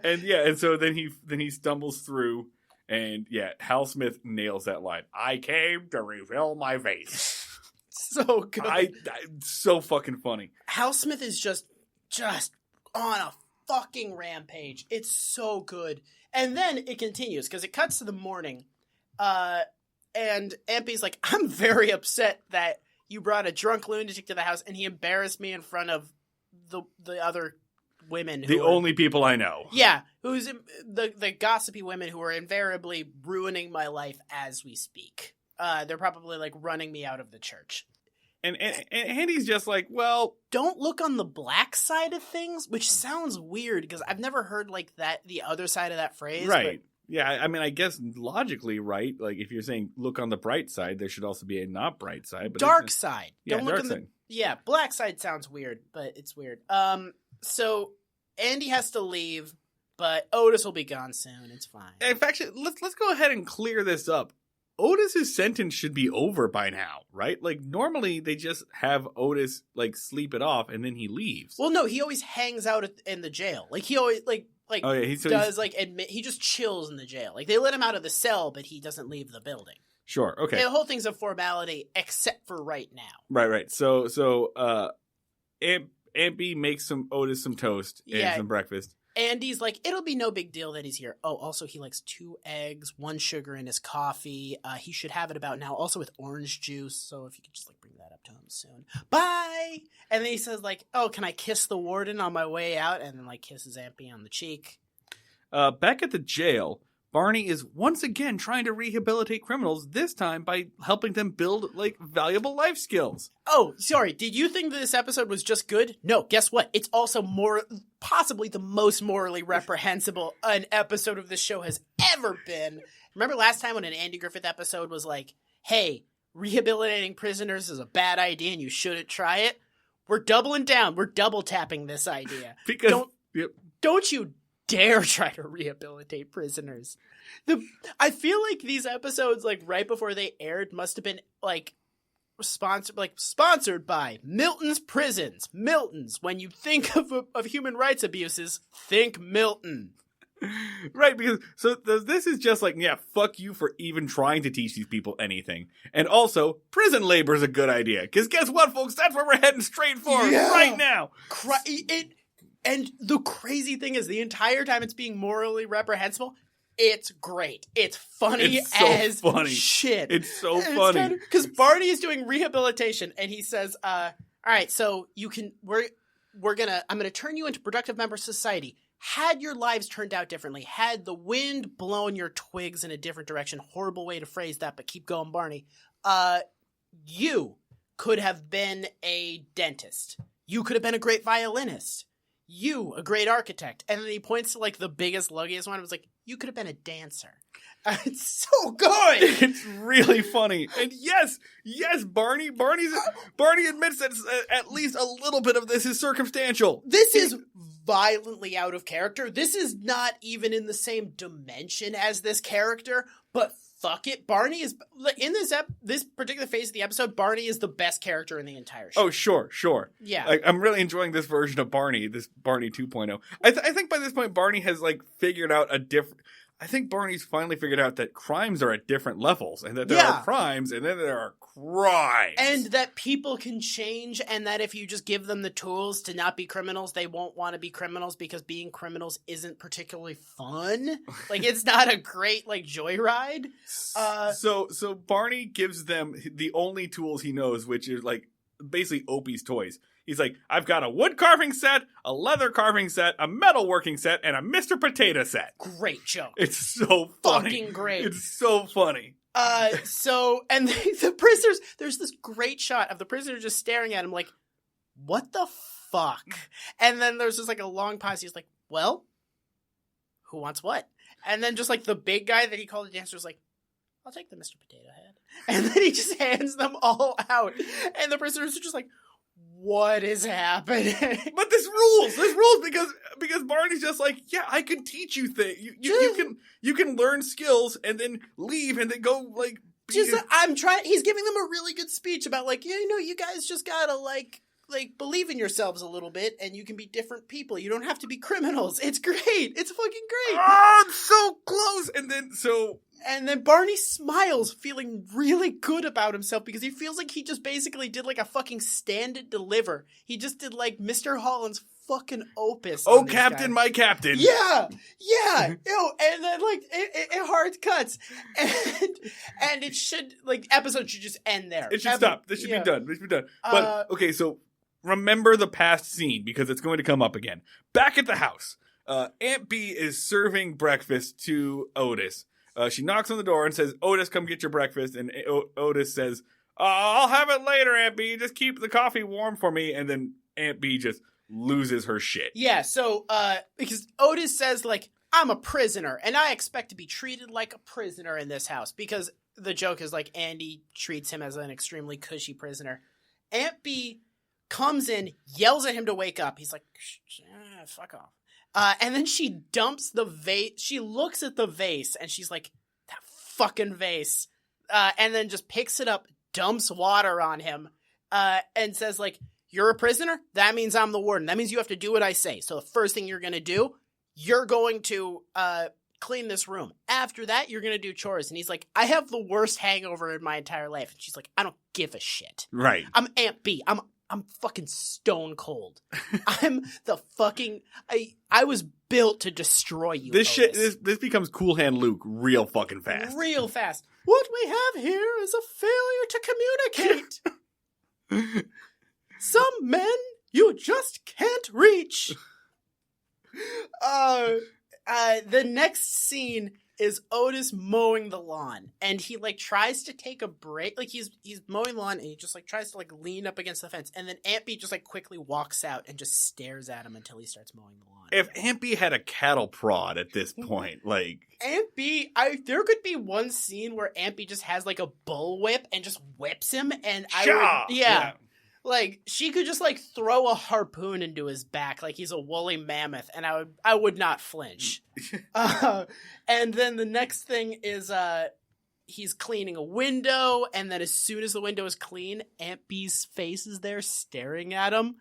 And so then he stumbles through, and Hal Smith nails that line. I came to refill my vase. So good. So fucking funny. Hal Smith is just on a fucking rampage. It's so good. And then it continues because it cuts to the morning, and Aunt B's I'm very upset that you brought a drunk lunatic to the house, and he embarrassed me in front of the other women. The only people I know. Yeah, who's the gossipy women who are invariably ruining my life as we speak. They're probably running me out of the church. And Andy's just like, well, don't look on the black side of things, which sounds weird because I've never heard like that, the other side of that phrase. Right. But... Yeah, I mean, I guess logically, right? Like, if you're saying look on the bright side, there should also be a not bright side. But dark side. Yeah, don't look dark on side. Yeah, black side sounds weird, but it's weird. So Andy has to leave, but Otis will be gone soon. It's fine. In fact, let's go ahead and clear this up. Otis's sentence should be over by now, right? Like, normally they just have Otis, like, sleep it off and then he leaves. Well, no, he always hangs out in the jail. Like, he always, oh, yeah, he just chills in the jail. Like, they let him out of the cell, but he doesn't leave the building. Sure, okay. The whole thing's a formality, except for right now. Right. So, Aunt B makes Otis some toast and some breakfast. Andy's like, it'll be no big deal that he's here. Oh, also, he likes 2 eggs, 1 sugar in his coffee. He should have it about now, also with orange juice. So if you could just, like, bring that up to him soon. Bye! And then he says, like, oh, can I kiss the warden on my way out? And then, like, kisses Aunt B on the cheek. Back at the jail, Barney is once again trying to rehabilitate criminals, this time by helping them build, like, valuable life skills. Oh, sorry. Did you think that this episode was just good? No, guess what? It's also possibly the most morally reprehensible an episode of this show has ever been. Remember last time when an Andy Griffith episode was like, hey, rehabilitating prisoners is a bad idea and you shouldn't try it? We're doubling down. We're double tapping this idea. Because don't you dare try to rehabilitate prisoners. I feel like these episodes, like right before they aired, must have been like sponsored by Milton's Prisons. Milton's. When you think of human rights abuses, think Milton. Right, because this is just like, yeah, fuck you for even trying to teach these people anything. And also, prison labor is a good idea. Because guess what, folks? That's where we're heading straight for right now. And the crazy thing is, the entire time it's being morally reprehensible, it's great. It's funny as shit. It's so funny. Because Barney is doing rehabilitation, and he says, all right, so you can, I'm gonna turn you into productive member of society. Had your lives turned out differently, had the wind blown your twigs in a different direction, horrible way to phrase that, but keep going, Barney, you could have been a dentist. You could have been a great violinist. You, a great architect. And then he points to, like, the biggest, luggiest one. It was like, you could have been a dancer. It's so good. It's really funny. And yes, Barney admits that at least a little bit of this is circumstantial. This is violently out of character. This is not even in the same dimension as this character, but fuck it. Barney is, in this particular phase of the episode, Barney is the best character in the entire show. Oh, sure. Yeah. Like, I'm really enjoying this version of Barney, this Barney 2.0. I think by this point, Barney has, like, figured out I think Barney's finally figured out that crimes are at different levels, and that there are crimes, and then there are crimes. And that people can change, and that if you just give them the tools to not be criminals, they won't want to be criminals because being criminals isn't particularly fun. Like, it's not a great, like, joyride. So Barney gives them the only tools he knows, which is, like, basically Opie's toys. He's like, I've got a wood carving set, a leather carving set, a metal working set, and a Mr. Potato set. Great joke. It's so funny. Fucking great. It's so funny. And the prisoners, there's this great shot of the prisoner just staring at him like, what the fuck? And then there's just like a long pause. He's like, well, who wants what? And then just like the big guy that he called the dancer was like, I'll take the Mr. Potato Head. And then he just hands them all out. And the prisoners are just like, what is happening? But this rules because Barney's just like, yeah, I can teach you things. You can learn skills and then leave and then go like. He's giving them a really good speech about like, yeah, you guys just gotta like believe in yourselves a little bit and you can be different people. You don't have to be criminals. It's great. It's fucking great. Oh, it's so close. And then Barney smiles, feeling really good about himself because he feels like he just basically did like a fucking stand and deliver. He just did like Mr. Holland's fucking opus. Oh, Captain, my Captain. Yeah. And then like it hard cuts, and it should episode should just end there. It should stop. This should be done. But okay, so remember the past scene because it's going to come up again. Back at the house, Aunt B is serving breakfast to Otis. She knocks on the door and says, Otis, come get your breakfast. And Otis says, I'll have it later, Aunt B. Just keep the coffee warm for me. And then Aunt B just loses her shit. Yeah, so, because Otis says, like, I'm a prisoner, and I expect to be treated like a prisoner in this house, because the joke is, like, Andy treats him as an extremely cushy prisoner. Aunt B comes in, yells at him to wake up. He's like, fuck off. And then she dumps the vase. She looks at the vase, and she's like, that fucking vase. And then just picks it up, dumps water on him, and says, like, you're a prisoner? That means I'm the warden. That means you have to do what I say. So the first thing you're going to do, you're going to clean this room. After that, you're going to do chores. And he's like, I have the worst hangover in my entire life. And she's like, I don't give a shit. Right. I'm Aunt B. I'm fucking stone cold. I'm the fucking... I was built to destroy you, This becomes Cool Hand Luke real fucking fast. Real fast. What we have here is a failure to communicate. Some men you just can't reach. The next scene is Otis mowing the lawn, and he like tries to take a break. Like he's mowing the lawn, and he just like tries to like lean up against the fence, and then Aunt B just like quickly walks out and just stares at him until he starts mowing the lawn. If Aunt B had a cattle prod at this point, like Aunt B, there could be one scene where Aunt B just has like a bullwhip and just whips him, and yeah. Like, she could just, like, throw a harpoon into his back like he's a woolly mammoth, and I would not flinch. And then the next thing is, he's cleaning a window, and then as soon as the window is clean, Aunt B's face is there staring at him.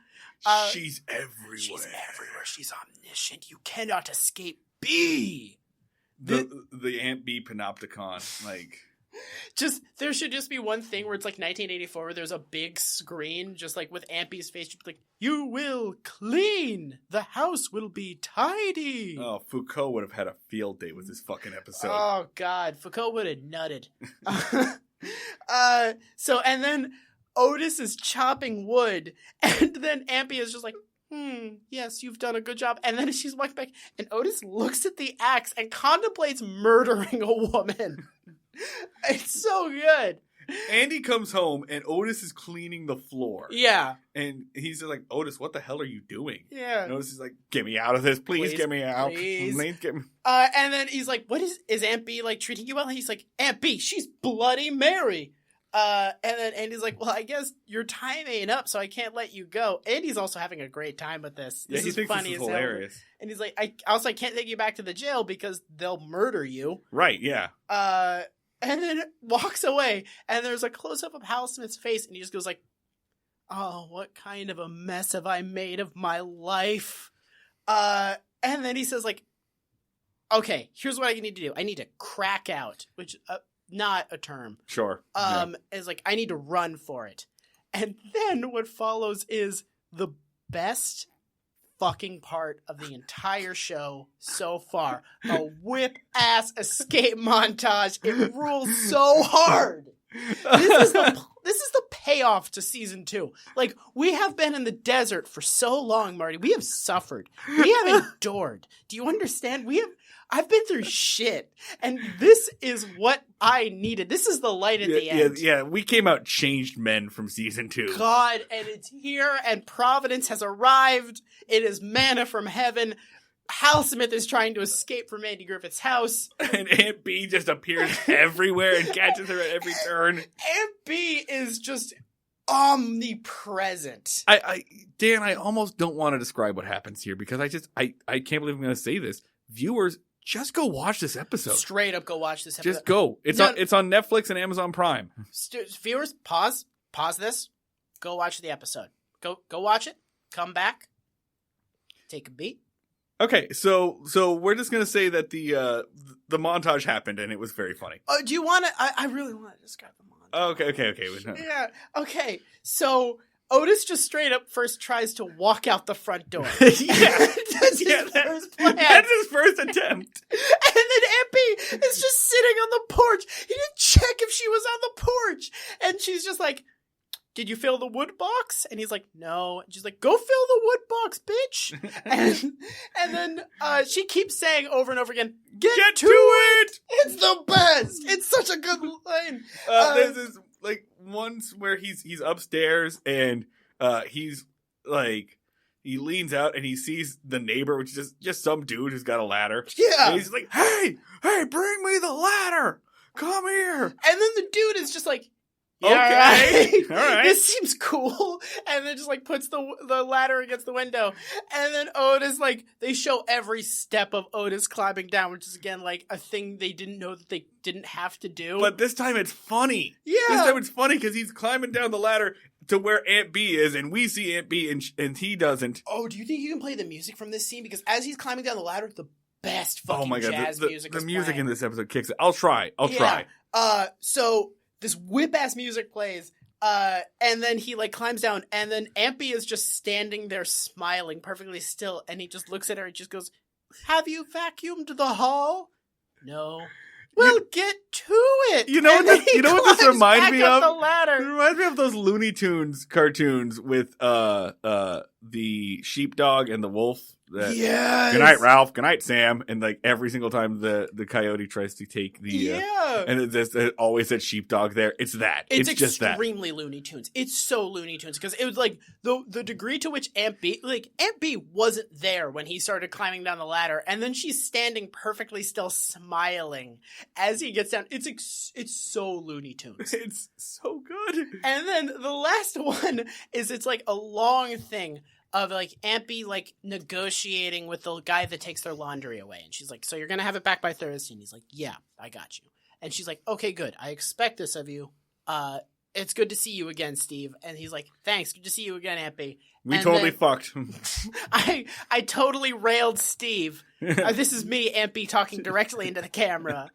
She's everywhere. She's omniscient. You cannot escape B. The Aunt B panopticon, like... There should just be one thing where it's like 1984 where there's a big screen just like with Aunt B's face, like, you will clean, the house will be tidy. Oh, Foucault would have had a field day with this fucking episode. Oh god, Foucault would have nutted. And then Otis is chopping wood, and then Aunt B is just like, yes, you've done a good job. And then she's walking back, and Otis looks at the axe and contemplates murdering a woman. It's so good. Andy comes home and Otis is cleaning the floor. Yeah. And he's just like, Otis, what the hell are you doing? Yeah. And Otis is like, get me out of this. Please get me out. Please Get me. And then he's like, is Aunt B like treating you well? And he's like, Aunt B, she's Bloody Mary. And then Andy's like, well, I guess your time ain't up, so I can't let you go. Andy's also having a great time with this. This is funny as hell. Hilarious. And he's like, I can't take you back to the jail because they'll murder you. Right, yeah. And then walks away, and there's a close-up of Hal Smith's face, and he just goes like, oh, what kind of a mess have I made of my life? And then he says like, okay, here's what I need to do. I need to crack out, which, not a term. Sure. Is like, I need to run for it. And then what follows is the best fucking part of the entire show so far. A whip-ass escape montage. It rules so hard. This is the payoff to season 2. Like, we have been in the desert for so long, Marty. We have suffered. We have endured. Do you understand? I've been through shit, and this is what I needed. This is the light at the end. Yeah, we came out changed men from season 2. God, and it's here, and Providence has arrived. It is manna from heaven. Hal Smith is trying to escape from Andy Griffith's house. And Aunt B just appears everywhere and catches her at every turn. Aunt B is just omnipresent. Dan, I almost don't want to describe what happens here because I can't believe I'm going to say this. Viewers, just go watch this episode. Straight up go watch this episode. Just go. It's on Netflix and Amazon Prime. Viewers, pause this. Go watch the episode. Go watch it. Come back. Take a beat. Okay, so we're just gonna say that the montage happened and it was very funny. Do you want to? I really want to describe the montage. Okay. Yeah. Okay. So Otis just straight up first tries to walk out the front door. That's his first plan. That's his first attempt. And then Aunt B is just sitting on the porch. He didn't check if she was on the porch, and she's just like, did you fill the wood box? And he's like, no. And she's like, go fill the wood box, bitch. and then she keeps saying over and over again, get to it. It's the best. It's such a good line. There's this like ones where he's upstairs and he's like he leans out and he sees the neighbor, which is just some dude who's got a ladder. Yeah. And he's like, hey, bring me the ladder. Come here. And then the dude is just like, yeah, okay. all All right. This seems cool. And then just like puts the ladder against the window. And then Otis, like, they show every step of Otis climbing down, which is again like a thing they didn't know that they didn't have to do. But this time it's funny. Yeah. This time it's funny because he's climbing down the ladder to where Aunt B is, and we see Aunt B, and he doesn't. Oh, do you think you can play the music from this scene? Because as he's climbing down the ladder, the best fucking jazz music the is music playing. in this episode kicks it. I'll try. So this whip-ass music plays, and then he, like, climbs down, and then Aunt B is just standing there smiling perfectly still, and he just looks at her and just goes, have you vacuumed the hall? No. Well, get to it. You know what this reminds me of? The ladder. It reminds me of those Looney Tunes cartoons with the sheepdog and the wolf. Yes. Good night, Ralph. Good night, Sam. And like every single time the coyote tries to take the and it always said sheepdog there. It's that. It's just that. Extremely Looney Tunes. It's so Looney Tunes because it was like the degree to which Aunt B wasn't there when he started climbing down the ladder, and then she's standing perfectly still, smiling as he gets down. It's so Looney Tunes. It's so good. And then the last one is it's like a long thing of like Aunt B like negotiating with the guy that takes their laundry away. And she's like, so you're going to have it back by Thursday? And he's like, yeah, I got you. And she's like, okay, good. I expect this of you. It's good to see you again, Steve. And he's like, thanks. Good to see you again, Aunt B. We totally fucked. I totally railed Steve. This is me, Aunt B, talking directly into the camera.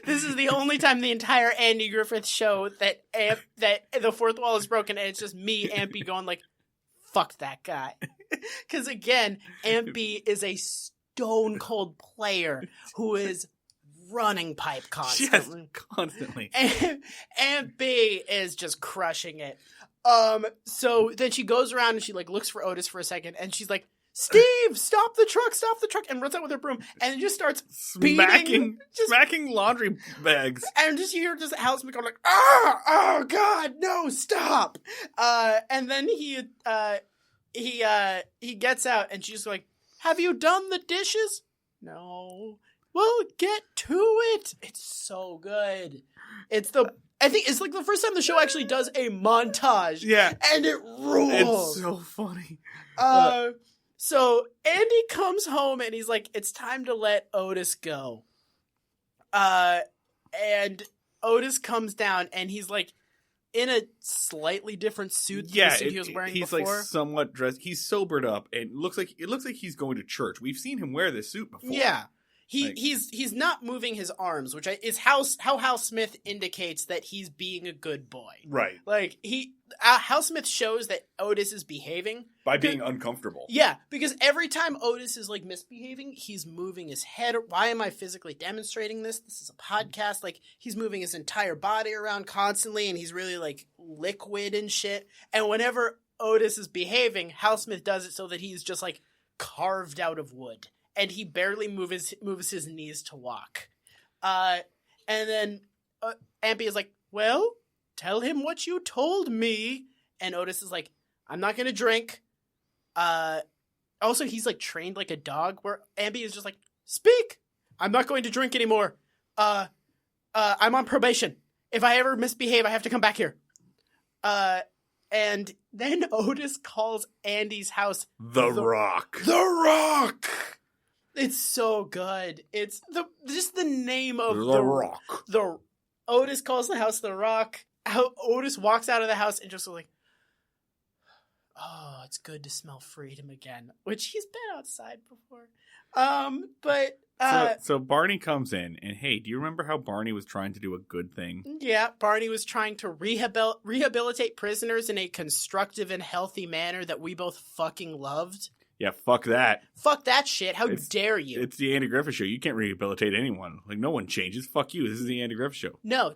This is the only time the entire Andy Griffith show that the fourth wall is broken, and it's just me, Aunt B, going like, fuck that guy. Because again, Aunt B is a stone cold player who is running pipe constantly. Yes, constantly. And Aunt B is just crushing it. So then she goes around and she like looks for Otis for a second, and she's like, Steve, stop the truck, and runs out with her broom, and then just starts smacking laundry bags. And just you hear just Alice McCall like, oh God, no, stop. And then he gets out, and she's like, have you done the dishes? No. Well, get to it. It's so good. I think it's like the first time the show actually does a montage. Yeah. And it rules. It's so funny. So Andy comes home and he's like, it's time to let Otis go. And Otis comes down and he's like in a slightly different suit than the suit he was wearing before. He's like somewhat dressed. He's sobered up and it looks like he's going to church. We've seen him wear this suit before. Yeah. He's not moving his arms, which is how Hal Smith indicates that he's being a good boy. Right. Like Hal Smith shows that Otis is behaving by being uncomfortable. Yeah, because every time Otis is like misbehaving, he's moving his head. Why am I physically demonstrating this? This is a podcast. Like he's moving his entire body around constantly, and he's really like liquid and shit. And whenever Otis is behaving, Hal Smith does it so that he's just like carved out of wood. And he barely moves his knees to walk. And then Aunt B is like, well, tell him what you told me. And Otis is like, I'm not going to drink. Also, he's like trained like a dog, where Aunt B is just like, speak. I'm not going to drink anymore. I'm on probation. If I ever misbehave, I have to come back here. And then Otis calls Andy's house The Rock. The Rock! It's so good. It's just the name of The Rock. Otis calls the house The Rock. Otis walks out of the house and just like, oh, it's good to smell freedom again. Which he's been outside before. So Barney comes in and hey, do you remember how Barney was trying to do a good thing? Yeah, Barney was trying to rehabilitate prisoners in a constructive and healthy manner that we both fucking loved. Yeah, fuck that. Fuck that shit. How dare you? It's the Andy Griffith Show. You can't rehabilitate anyone. Like, no one changes. Fuck you. This is the Andy Griffith Show. No.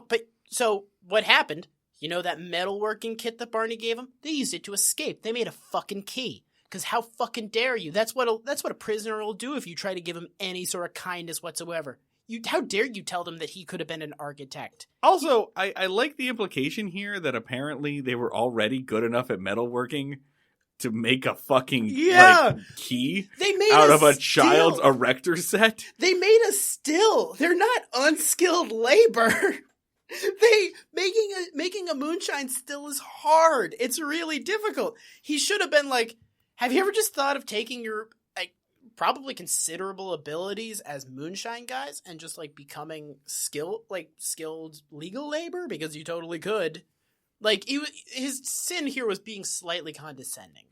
But so what happened? You know that metalworking kit that Barney gave him? They used it to escape. They made a fucking key. Because how fucking dare you? That's what a prisoner will do if you try to give him any sort of kindness whatsoever. how dare you tell them that he could have been an architect? Also, I like the implication here that apparently they were already good enough at metalworking to make a fucking key out of a child's erector set. They made a still. They're not unskilled labor. Making a moonshine still is hard. It's really difficult. He should have been like, have you ever just thought of taking your probably considerable abilities as moonshine guys and just like becoming skilled legal labor, because you totally could. Like his sin here was being slightly condescending.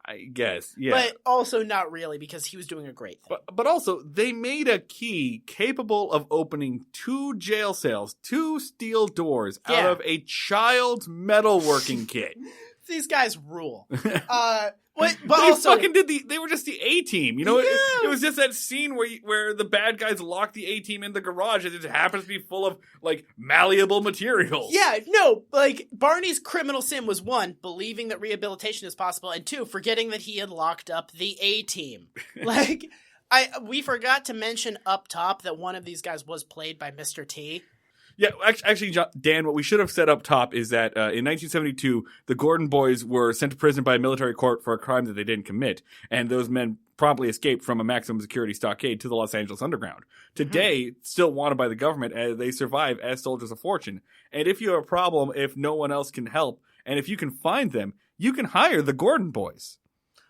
I guess, yeah. But also not really, because he was doing a great thing. But also, they made a key capable of opening 2 jail cells, 2 steel doors out of a child's metalworking kit. These guys rule. But they also fucking they were just the A-team, you know? Yeah. It was just that scene where the bad guys lock the A-team in the garage and it happens to be full of, like, malleable materials. Yeah, no, like, Barney's criminal sin was 1, believing that rehabilitation is possible, and 2, forgetting that he had locked up the A-team. Like, we forgot to mention up top that one of these guys was played by Mr. T. Yeah, actually, Dan, what we should have said up top is that in 1972, the Gordon boys were sent to prison by a military court for a crime that they didn't commit, and those men promptly escaped from a maximum security stockade to the Los Angeles Underground. Today, still wanted by the government, as they survive as soldiers of fortune. And if you have a problem, if no one else can help, and if you can find them, you can hire the Gordon boys.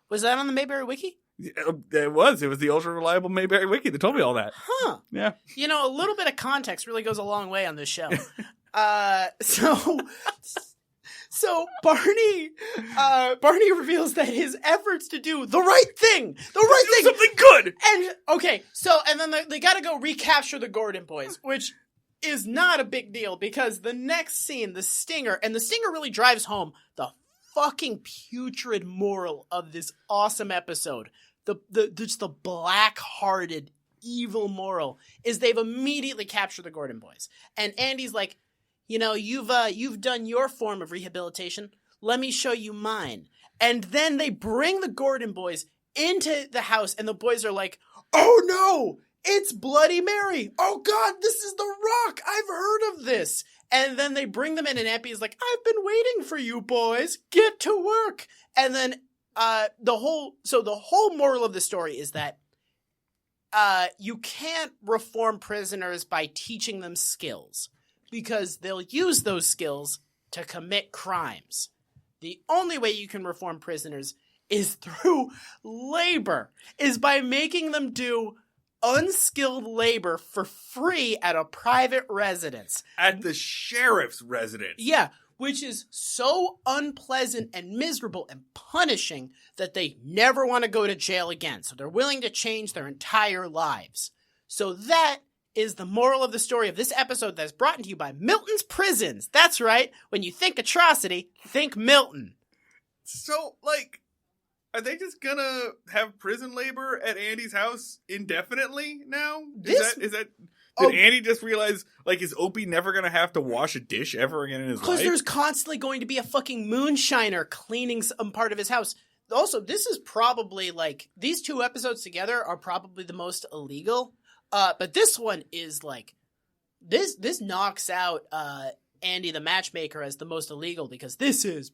Was that on the Mayberry Wiki? It was the ultra reliable Mayberry Wiki that told me all that. Huh. Yeah. You know, a little bit of context really goes a long way on this show. So Barney reveals that his efforts to do the right thing, something good. And then they got to go recapture the Gordon boys, which is not a big deal, because the next scene, the stinger really drives home the fucking putrid moral of this awesome episode. Just the black-hearted, evil moral is they've immediately captured the Gordon boys. And Andy's like, you know, you've done your form of rehabilitation. Let me show you mine. And then they bring the Gordon boys into the house, and the boys are like, oh no, it's Bloody Mary. Oh God, this is The Rock. I've heard of this. And then they bring them in, and Ampy's like, I've been waiting for you boys. Get to work. And then the whole moral of the story is that you can't reform prisoners by teaching them skills, because they'll use those skills to commit crimes. The only way you can reform prisoners is through labor, is by making them do unskilled labor for free at a private residence. At the sheriff's residence. Yeah, which is so unpleasant and miserable and punishing that they never want to go to jail again. So they're willing to change their entire lives. So that is the moral of the story of this episode that's brought to you by Milton's Prisons. That's right. When you think atrocity, think Milton. So, like, are they just gonna have prison labor at Andy's house indefinitely now? Did Andy just realize, like, is Opie never gonna have to wash a dish ever again in his life? Because there's constantly going to be a fucking moonshiner cleaning some part of his house. Also, this is probably, like, these 2 episodes together are probably the most illegal. But this one is, like, this knocks out Andy the Matchmaker as the most illegal, because this is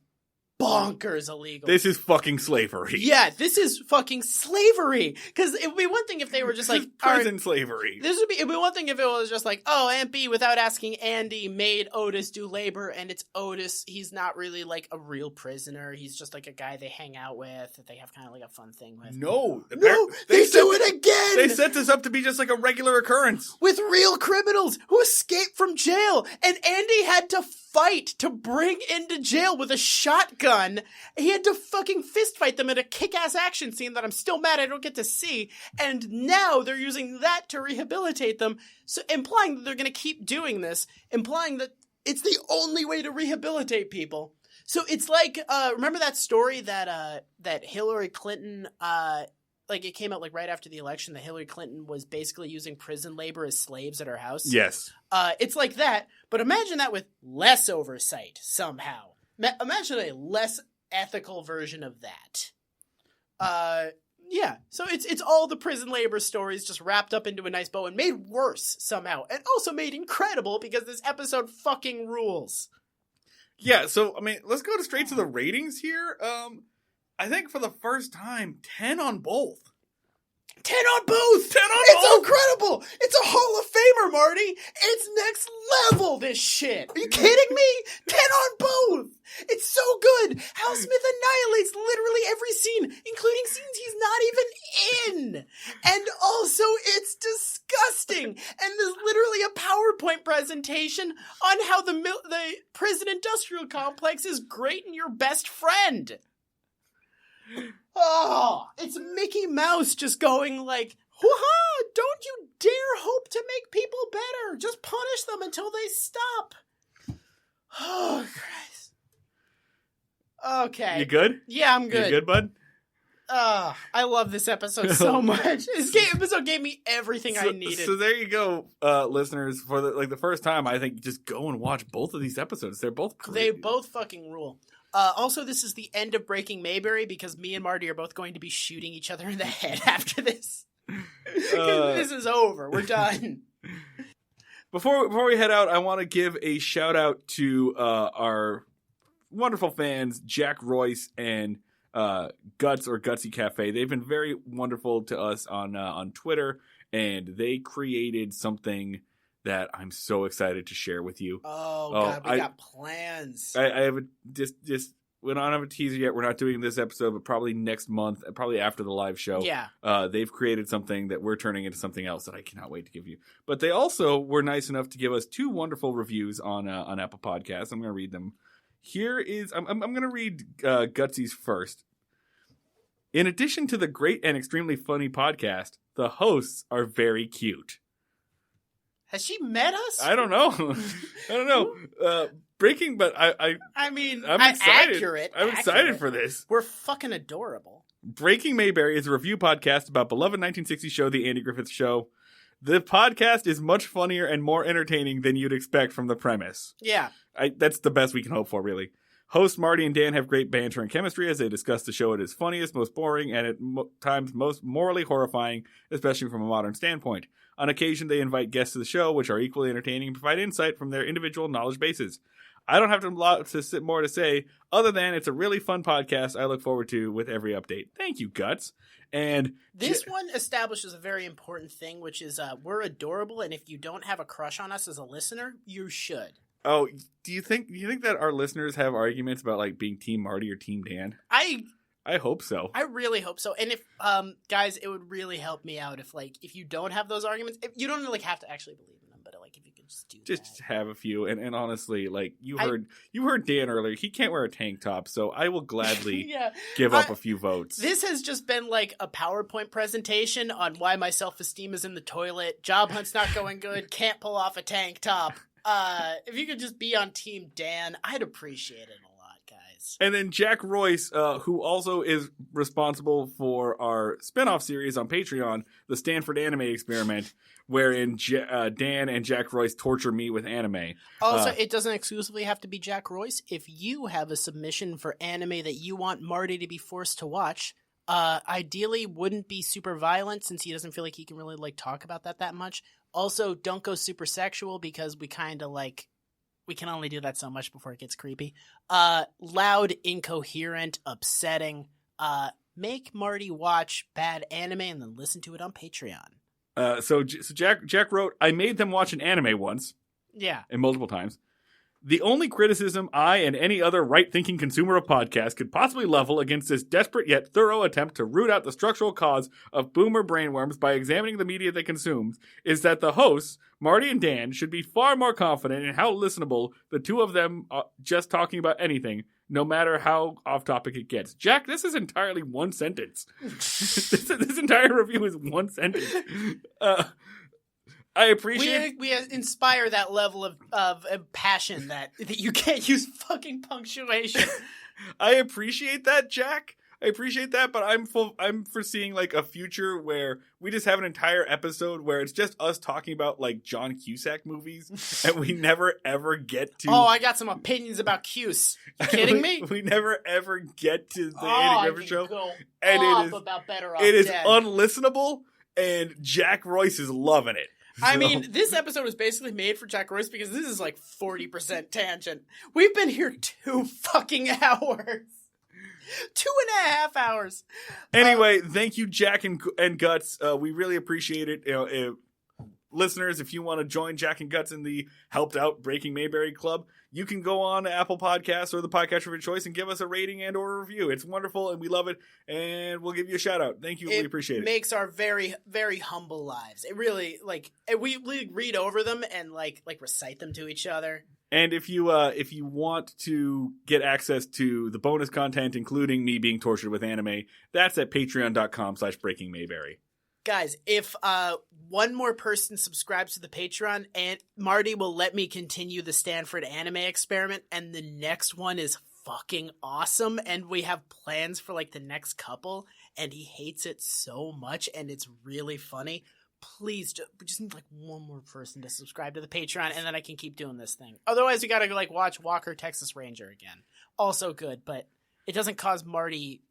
bonkers illegal. This is fucking slavery. Yeah, this is fucking slavery. Because it would be one thing if they were just like prison slavery. It'd be one thing if it was just like, oh, Aunt B, without asking Andy, made Otis do labor, and it's Otis. He's not really like a real prisoner. He's just like a guy they hang out with, that they have kind of like a fun thing with. No, they do it again. They set this up to be just like a regular occurrence with real criminals who escaped from jail, and Andy had to fight to bring into jail with a shotgun. He had to fucking fist fight them in a kick-ass action scene that I'm still mad I don't get to see. And now they're using that to rehabilitate them, so implying that they're going to keep doing this, implying that it's the only way to rehabilitate people. So it's like, remember that story that Hillary Clinton, like it came out like right after the election, that Hillary Clinton was basically using prison labor as slaves at her house? Yes. It's like that, but imagine that with less oversight somehow. Imagine a less ethical version of that. Yeah, so it's all the prison labor stories just wrapped up into a nice bow and made worse somehow. And also made incredible because this episode fucking rules. Yeah, so, I mean, let's go straight to the ratings here. I think for the first time, 10 on both. 10 on both! 10 on both! It's incredible! It's a Hall of Famer, Marty! It's next level, this shit! Are you kidding me? 10 on both! It's so good! Hal Smith annihilates literally every scene, including scenes he's not even in! And also, it's disgusting! And there's literally a PowerPoint presentation on how the prison industrial complex is great and your best friend! Oh, it's Mickey Mouse just going like, hoo-ha, don't you dare hope to make people better. Just punish them until they stop. Oh, Christ. Okay. You good? Yeah, I'm good. You good, bud? I love this episode so much. This episode gave me everything I needed. So there you go, listeners. For the first time, I think just go and watch both of these episodes. They're both great. They both fucking rule. Also, this is the end of Breaking Mayberry because me and Marty are both going to be shooting each other in the head after this. This is over. We're done. Before we head out, I want to give a shout out to our wonderful fans, Jack Royce and Guts or Gutsy Cafe. They've been very wonderful to us on Twitter, and they created something that I'm so excited to share with you. Oh God, we got plans. I have just we don't have a teaser yet. We're not doing this episode, but probably next month, probably after the live show. Yeah. They've created something that we're turning into something else that I cannot wait to give you. But they also were nice enough to give us 2 wonderful reviews on Apple Podcasts. I'm going to read them. Here is I'm going to read Gutsy's first. In addition to the great and extremely funny podcast, the hosts are very cute. Has she met us? I don't know. Breaking, but I'm excited. Accurate. I'm excited for this. We're fucking adorable. Breaking Mayberry is a review podcast about beloved 1960s show, The Andy Griffith Show. The podcast is much funnier and more entertaining than you'd expect from the premise. Yeah. That's the best we can hope for, really. Hosts Marty and Dan have great banter and chemistry as they discuss the show at its funniest, most boring, and at times most morally horrifying, especially from a modern standpoint. On occasion, they invite guests to the show, which are equally entertaining and provide insight from their individual knowledge bases. I don't have a lot more to say, other than it's a really fun podcast I look forward to with every update. Thank you, Guts. And this one establishes a very important thing, which is we're adorable, and if you don't have a crush on us as a listener, you should. Oh, do you think that our listeners have arguments about like being Team Marty or Team Dan? I hope so. I really hope so. And if guys, it would really help me out if you don't have those arguments, if you don't have to actually believe in them, but if you could just do just have a few. And honestly, you heard Dan earlier. He can't wear a tank top, so I will gladly give up a few votes. This has just been like a PowerPoint presentation on why my self-esteem is in the toilet. Job hunt's not going good. Can't pull off a tank top. If you could just be on Team Dan, I'd appreciate it a lot, guys. And then Jack Royce, who also is responsible for our spinoff series on Patreon, the Stanford Anime Experiment, wherein Dan and Jack Royce torture me with anime. Also, it doesn't exclusively have to be Jack Royce. If you have a submission for anime that you want Marty to be forced to watch, ideally wouldn't be super violent since he doesn't feel like he can really talk about that much. Also, don't go super sexual because we kind of we can only do that so much before it gets creepy. Loud, incoherent, upsetting. Make Marty watch bad anime and then listen to it on Patreon. So Jack wrote, I made them watch an anime once. Yeah. And multiple times. The only criticism I and any other right-thinking consumer of podcasts could possibly level against this desperate yet thorough attempt to root out the structural cause of boomer brainworms by examining the media they consume is that the hosts, Marty and Dan, should be far more confident in how listenable the two of them are just talking about anything, no matter how off-topic it gets. Jack, this is entirely one sentence. this entire review is one sentence. I appreciate we inspire that level of passion that you can't use fucking punctuation. I appreciate that, Jack. I appreciate that, but I'm foreseeing like a future where we just have an entire episode where it's just us talking about like John Cusack movies, and we never ever get to. Oh, I got some opinions about Cuse. You kidding me? We never ever get to the Andy Griffith show, and it is about Better Off It is Dead. Unlistenable, and Jack Royce is loving it. I mean, this episode was basically made for Jack Royce because this is like 40% tangent. We've been here 2 fucking hours. 2.5 hours. Anyway, thank you, Jack and Guts. We really appreciate it. Listeners, if you want to join Jack and Guts in the helped out Breaking Mayberry Club, you can go on to Apple Podcasts or the podcast of your choice and give us a rating and or a review. It's wonderful and we love it, and we'll give you a shout out. Thank you. We appreciate it. It makes our very, very humble lives. It really, like, we read over them and like recite them to each other. And if you want to get access to the bonus content, including me being tortured with anime, that's at patreon.com/breakingmayberry. Guys, if one more person subscribes to the Patreon, and Marty will let me continue the Stanford anime experiment, and the next one is fucking awesome, and we have plans for like the next couple, and he hates it so much, and it's really funny. Please, we just need like one more person to subscribe to the Patreon, and then I can keep doing this thing. Otherwise, we gotta like watch Walker Texas Ranger again. Also good, but it doesn't cause Marty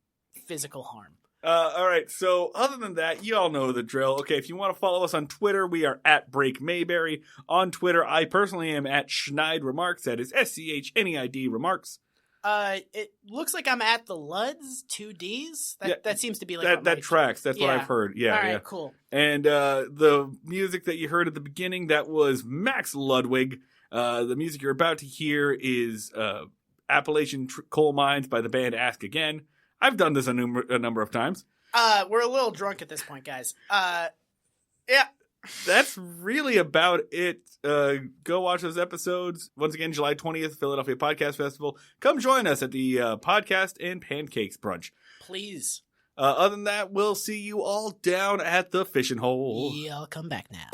physical harm. All right, so other than that, you all know the drill. Okay, if you want to follow us on Twitter, we are at Break Mayberry. On Twitter, I personally am at Schneid Remarks. That is SCHNEID Remarks. It looks like I'm at the Luds, 2 Ds. That seems to be like that tracks. That's what I've heard. Yeah, all right, cool. And the music that you heard at the beginning, that was Max Ludwig. The music you're about to hear is Appalachian Coal Mines by the band Ask Again. I've done this a number of times. We're a little drunk at this point, guys. Yeah. That's really about it. Go watch those episodes. Once again, July 20th, Philadelphia Podcast Festival. Come join us at the Podcast and Pancakes Brunch. Please. Other than that, we'll see you all down at the fishing hole. Yeah, I'll come back now.